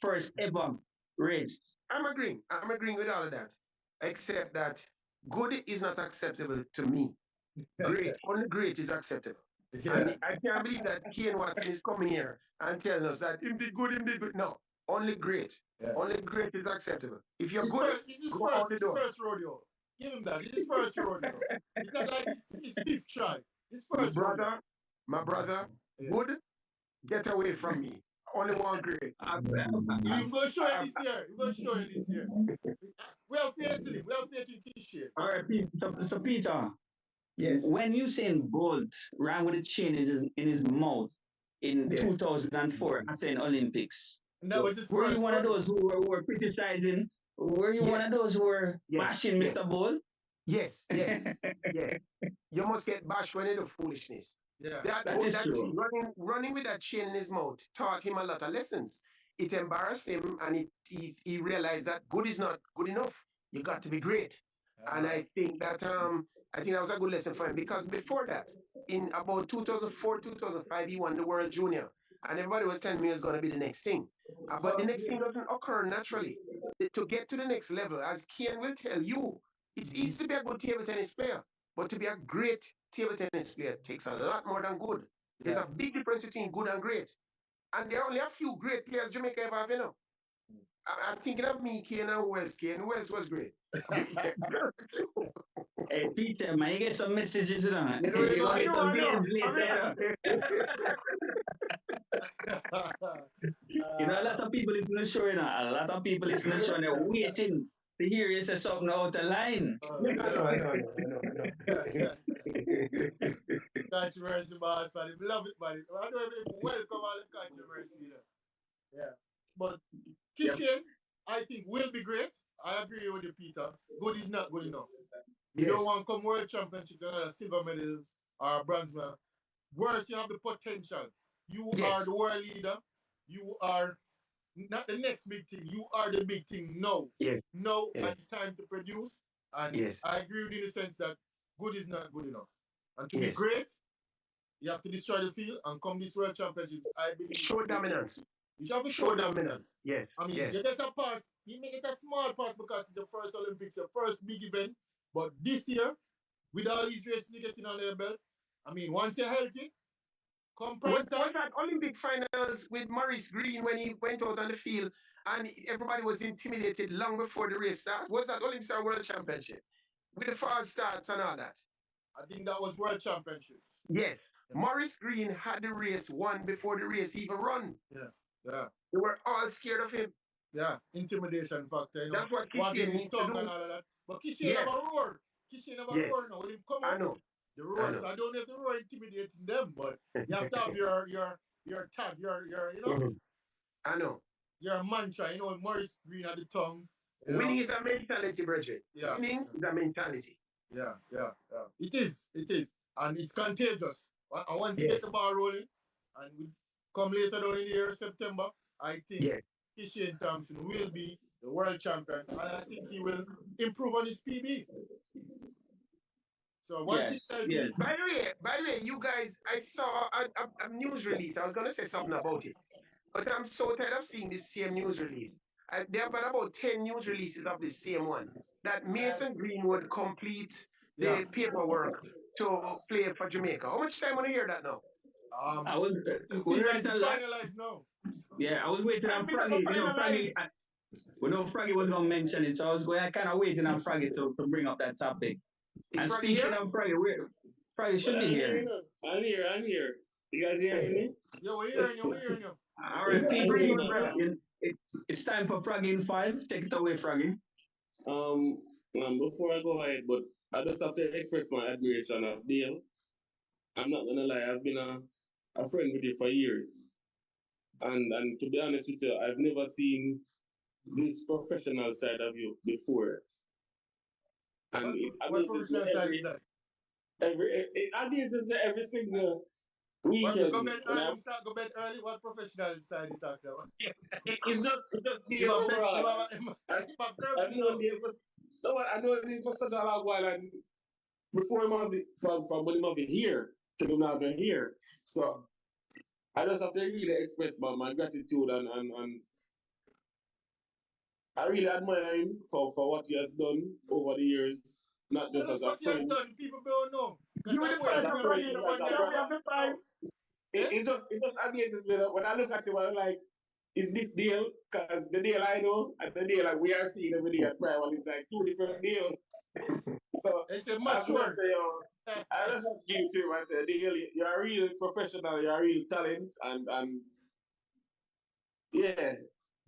first ever race. I'm agreeing with all of that. Except that good is not acceptable to me. Great, only great is acceptable. Yeah. And I can't believe that Kane Watson is coming here and telling us that him did good. No, only great. Yeah. Only great is acceptable. If you're good, go out the door. First rodeo. Give him that. It's his first rodeo. It's not like his fifth try. His My first rodeo. brother, my brother, good. Get away from me. Only one great. He's going to show you this year. He's going to show you this year. We have faith in him. We have faith in Kishin. All right, so Peter, Yes. when you saying Bolt ran with a chain in his mouth in 2004 at the Olympics, And that was his were first you one of rodeo. those who were criticizing? Were you one of those who were bashing Mr. Bolt? Yes, yes, yes. You must get bashed when you do foolishness. Yeah. That is true. Running with that chain in his mouth taught him a lot of lessons. It embarrassed him, and he realized that good is not good enough. You got to be great. And I think that was a good lesson for him, because before that, in about 2004, 2005, he won the World Junior, and everybody was telling me it was going to be the next thing. But the next thing doesn't occur naturally. To get to the next level, as Kian will tell you, it's easy to be a good table tennis player, but to be a great table tennis player takes a lot more than good. There's a big difference between good and great. And there are only a few great players Jamaica ever have, you know. I'm thinking of me, Kane, and who else? Kane, who else was great? Hey, Peter, man, you get some messages, you know. You know, You I get know, some I know. DMs later. You know, a lot of people listen to the show, you know. A lot of people listen to the show and they're waiting to hear you say something out the line. I know. Controversy, boss, man. Love it, man. I know people welcome all the controversy. Yeah. But Kishin, I think, will be great. I agree with you, Peter. Good is not good enough. You don't want to come World Championship and another silver medals or bronze medal. Worse, you have the potential. You are the world leader. You are not the next big thing. You are the big thing now. Now and time to produce. And I agree with you in the sense that good is not good enough. And to be great, you have to destroy the field and come this World Championships. I believe show dominance. You have to show dominance. Yes. I mean, you get a pass. You make it a small pass because it's your first Olympics, your first big event. But this year, with all these races you're getting on their belt, I mean, once you're healthy, come prime time. Was that Olympic finals with Maurice Green when he went out on the field and everybody was intimidated long before the race started? Was that Olympics or World Championship? With the false starts and all that? I think that was World Championships. Yes. Maurice Green had the race won before the race even run. Yeah. They were all scared of him. Yeah, intimidation factor. You know, that's what Kishin needs to do. And all of that. But Kishin never roar. Kishin never roar now. When him come out, I know. The roar. So I don't know if the roar intimidating them, but you have to have your tag, your you know. I know. Your mantra, you know, Maurice Green at the tongue. Winning is a mentality, Bridget. Yeah. Winning is a mentality. Yeah. It is. And it's contagious. And once you get the ball rolling, and we come later down in the year, September, I think Kishin Thompson will be the world champion. And I think he will improve on his PB. So once he tells you... By the way, you guys, I saw a news release. I was going to say something about it. But I'm so tired of seeing this same news release. There have been about 10 news releases of the same one. That Mason Green would complete the paperwork to play for Jamaica. How much time want to hear that now? I was finalized now. Yeah, I was waiting on Froggy. You know, Froggy. We know Froggy was going to mention it, so I was kind of waiting on Froggy to bring up that topic. And speaking of Froggy, Froggy should be here. I'm here. You guys hearing me? Yeah, we're hearing you. All right, people, it's time for Froggy in 5. Take it away, Froggy. Before I go ahead, but I just have to express my admiration of Dale. I'm not gonna lie, I've been a friend with you for years. And to be honest with you, I've never seen this professional side of you before. And what professional side is that? Every single weekend. Go bed early. What professional side you talking about? It's just the overall. I know him for such a long while, and before from when him here to him now been here. So I just have to really express my gratitude and I really admire him for what he has done over the years. Not just as a friend. People don't know. It just amazes me when I look at him. I'm like, is this deal? Because the deal I know and the deal like we are seeing every day at Primal is like two different deals. It's a I'm gonna mature. say, I just have to give it to him. I said, you're a real professional, you're a real talent, and yeah,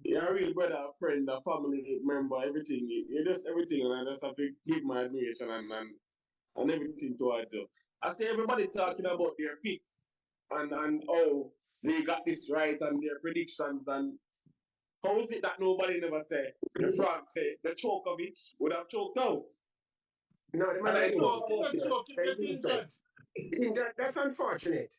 you're a real brother, a friend, a family member, everything. You're just everything, and I just have to give my admiration and everything towards you. I see everybody talking about their picks and oh, they got this right and their predictions, and how is it that nobody never said the France said the Djokovic would have choked out? No, the And man I I talk choke. He about not it. choke, he get injured. That's unfortunate.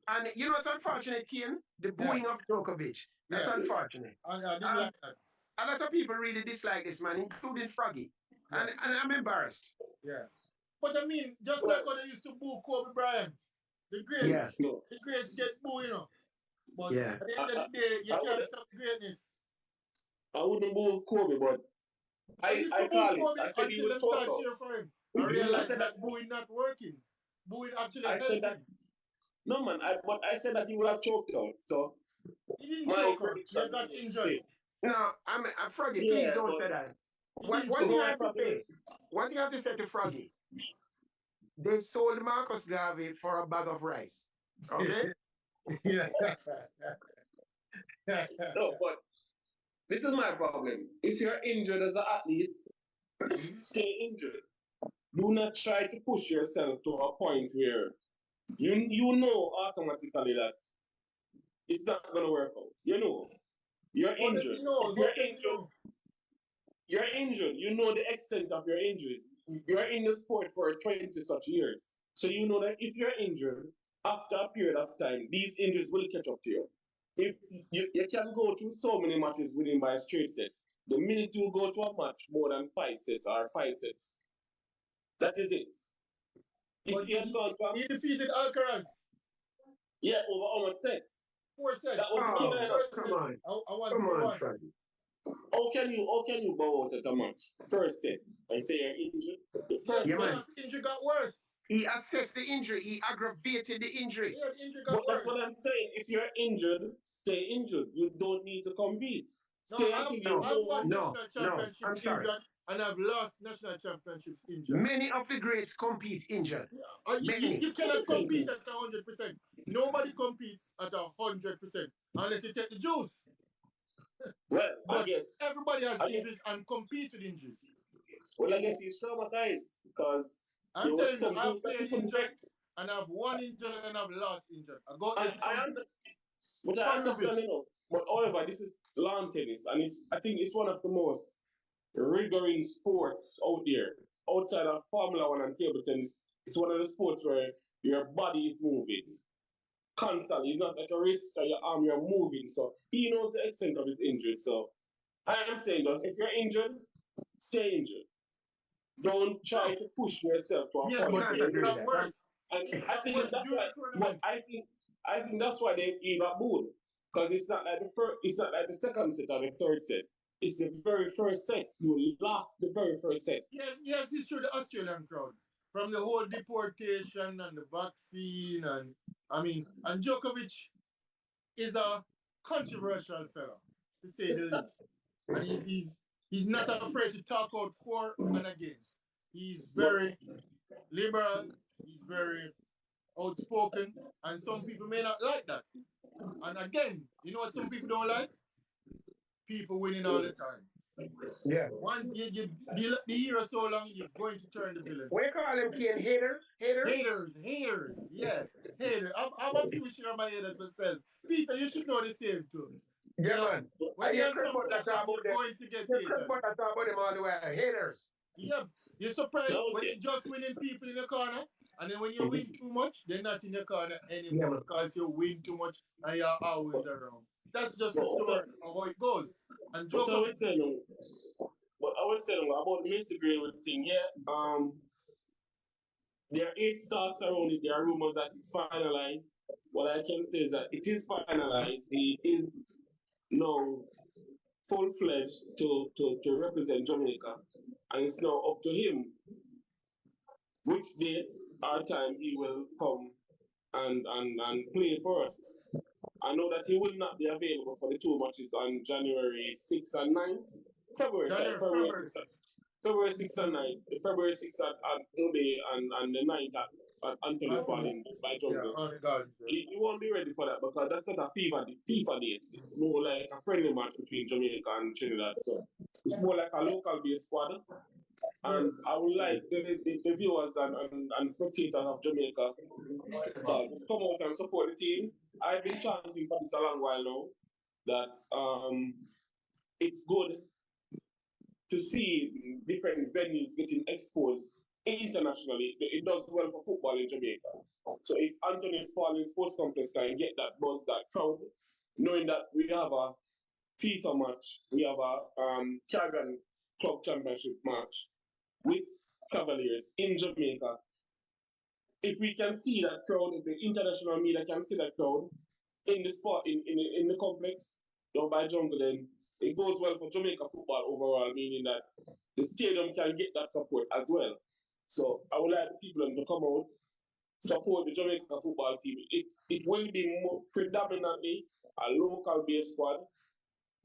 And you know what's unfortunate, Kian? The Yeah, booing of Djokovic. That's yeah. unfortunate. I didn't like that. A lot of people really dislike this man, including Froggy. Yeah, And I'm embarrassed. yeah. But I mean, just Well, like when they used to boo Kobe Bryant, the Yeah, greats, no, the greats get booed, you know. But yeah. at the I, end of the day, you I, I can't wouldn't stop the greatness. I wouldn't move Kobe, but I used to I boo call it. Kobe I said he until was them choked start out. cheering for him. I I realized said that that booing not working. Booing actually I said helped that him. no man, but I said that he would have choked out. So He didn't my choke out. He prediction got is the injured. same. No, I'm Froggy, please Yeah, don't but say that. He didn't One you choke thing know I out. what have to problem say, is? one thing I have to say to Froggy, they sold Marcus Garvey for a bag of rice. Okay? Yeah. No, but this is my problem. If you're injured as an athlete, stay injured. Do not try to push yourself to a point where you know automatically that it's not gonna work out. You know, you're How does injured. he know? If How you're does he injured, know? you're injured. You know the extent of your injuries. You're in the sport for 20 such years. So you know that if you're injured, after a period of time, these injuries will catch up to you. If you can go through so many matches within by straight sets, the minute you go to a match more than 5 sets or 5 sets, that is it. If But you had gone to he defeated Alcaraz. yeah, over how much sets? 4 sets. That was the Oh, killer, you know. First come set, on. I won Come on, 3-1. Froggy. How can you bow out at a match first set and say you're injured? The Yes, first Yeah, set. man. because the injury got worse. He assessed the injury. He aggravated the injury. Yeah, the injury got But that's worse. what I'm saying. If you're injured, stay injured. You don't need to compete. No, Stay until you I've know. won No, national no. I'm championships sorry. injured, and I've lost national championships injured. Many of the greats compete injured. Many. You cannot compete at 100%. Nobody competes at 100% unless you take the juice. Well, But everybody has injuries and competes with injuries. I guess he's traumatized because I'm there was telling you, some I've moves that he played couldn't injured, take. and I've won injured, and I've lost injured. I go there And to I compete. understand, but I Part of it. understand, But however, this is lawn tennis, and I think it's one of the most rigorous sports out there. Outside of Formula One and table tennis, it's one of the sports where your body is moving constantly. It's not that your wrist or your arm, you're moving. So he knows the extent of his injury. So I am saying that if you're injured, stay injured. Don't try True. to push yourself to a Yes, point but Can't the where injury agree with got that. worse. and It I got think worse that's during why. the But tournament. I think that's why he got booed because it's not like the first. It's not like the second set or the third set. It's the very first set. You lost the very first set. Yes, it's true. The Australian crowd, from the whole deportation and the vaccine, and I mean, and Djokovic is a controversial fellow, to say the least. And he's not afraid to talk out for and against. He's But very liberal. He's very outspoken, and some people may not like that. And again, you know what some people don't like? People winning all the time. Yeah. Once you be the hero so long, you're going to turn the villain. We call them Kian haters. Haters. Haters, yeah, haters. I'm a few share my haters myself. Peter, you should know the same too. Yeah, Yeah, man. I when hear you're Craig around for Butler that talk long, about you're them. going to get Hear Craig haters. Butler talk about them all the way. Haters. Yeah, you're surprised when okay. you just winning people in the corner, and then when you win too much, they're not in the corner Yeah, anymore man. because you win too much and you're always around. That's just the But story of how it goes. And what I Djokovic, was saying, about the Mr. Greenwood thing, yeah. There is talks around it. There are rumors that it's finalized. What I can say is that it is finalized. He is now full fledged to represent Jamaica, and it's now up to him which date or time he will come and play for us. I know that he will not be available for the two matches on January 6th and 9th. February, sorry, January, February February 6th. 6th. February 6th and 9th. February 6th at Ode and the 9th at Anthony's Park by Jungle. on the garden. You won't be ready for that because that's not a FIFA date. It's more like a friendly match between Jamaica and Trinidad. So it's more like a local based squad. And I would like the viewers and spectators of Jamaica to come out and support the team. I've been chanting for this a long while now that it's good to see different venues getting exposed internationally. It does well for football in Jamaica. So if Anthony Spalding Sports Complex can get that buzz, that crowd, knowing that we have a FIFA match, we have a Caribbean Club Championship match with Cavaliers in Jamaica. If we can see that crowd, if the international media can see that crowd in the sport, in the complex, by Jungle, then it goes well for Jamaica football overall, meaning that the stadium can get that support as well. So I would like the people to come out, support the Jamaica football team. It will be more predominantly a local-based squad.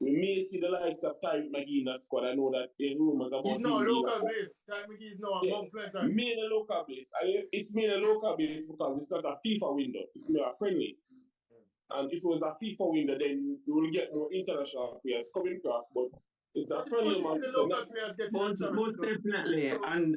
We may see the likes of Tyreek McGee in that squad. I know that there are rumors about he's not local base. Tyreek McGee is not Mount Pleasant. Mainly local base. It's mainly local base because it's not a FIFA window. It's more friendly. And if it was a FIFA window, then you will get more international players coming across. But it's a friendly match. Most definitely. And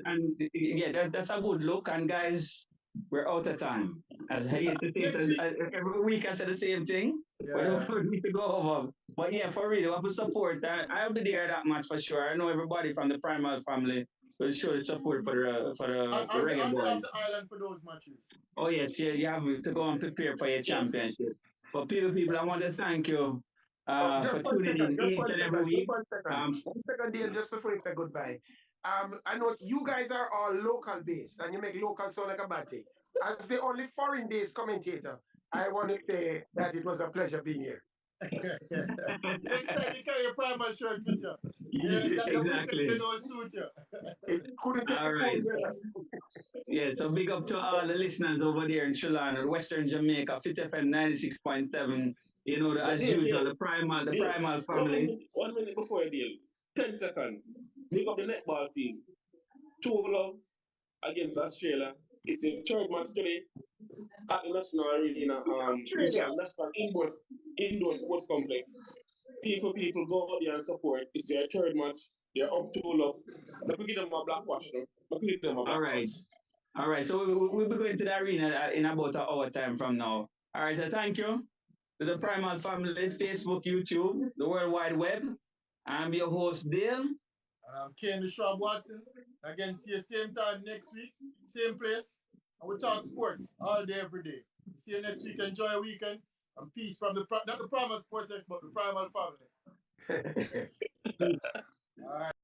yeah, that's a good look. And guys, we're out of time. As I hate to say it, every week I say the same thing. Yeah. We need to go over. But yeah, for real, I will support that. I'll be there that much for sure. I know everybody from the Primal family will show the support for the reggae boys. On the island for those matches. Oh yes, yeah, you have to go and prepare for your championship. But people, I want to thank you for tuning in each and every week. One second, Dale, just before you say goodbye. I know you guys are all local based and you make local sound like a bad thing. As the only foreign based commentator, I want to say that it was a pleasure being here. Next time you carry your Primal shirt with you. Yeah, exactly. They don't suit you. All right. Yeah, so big up to all the listeners over there in Trelawny, Western Jamaica, Fit FM 96.7. You know, as usual, the Primal family. 1 minute before you deal. 10 seconds. Big up the netball team. 2-0 against Australia. It's the third match today at the National Arena, National Indoor Sports Complex. People go out there and support. It's their third match. They're up 2-0. Let me give them a black wash now. All right. So we'll be going to the arena in about an hour time from now. All right. So thank you to the Primal family, Facebook, YouTube, the World Wide Web. I'm your host, Dale. And I'm Ken the Shrub Watson. Again, see you same time next week, same place. And we talk sports all day, every day. See you next week. Enjoy your weekend. And peace from not the Primal Sports X, but the Primal family. All right.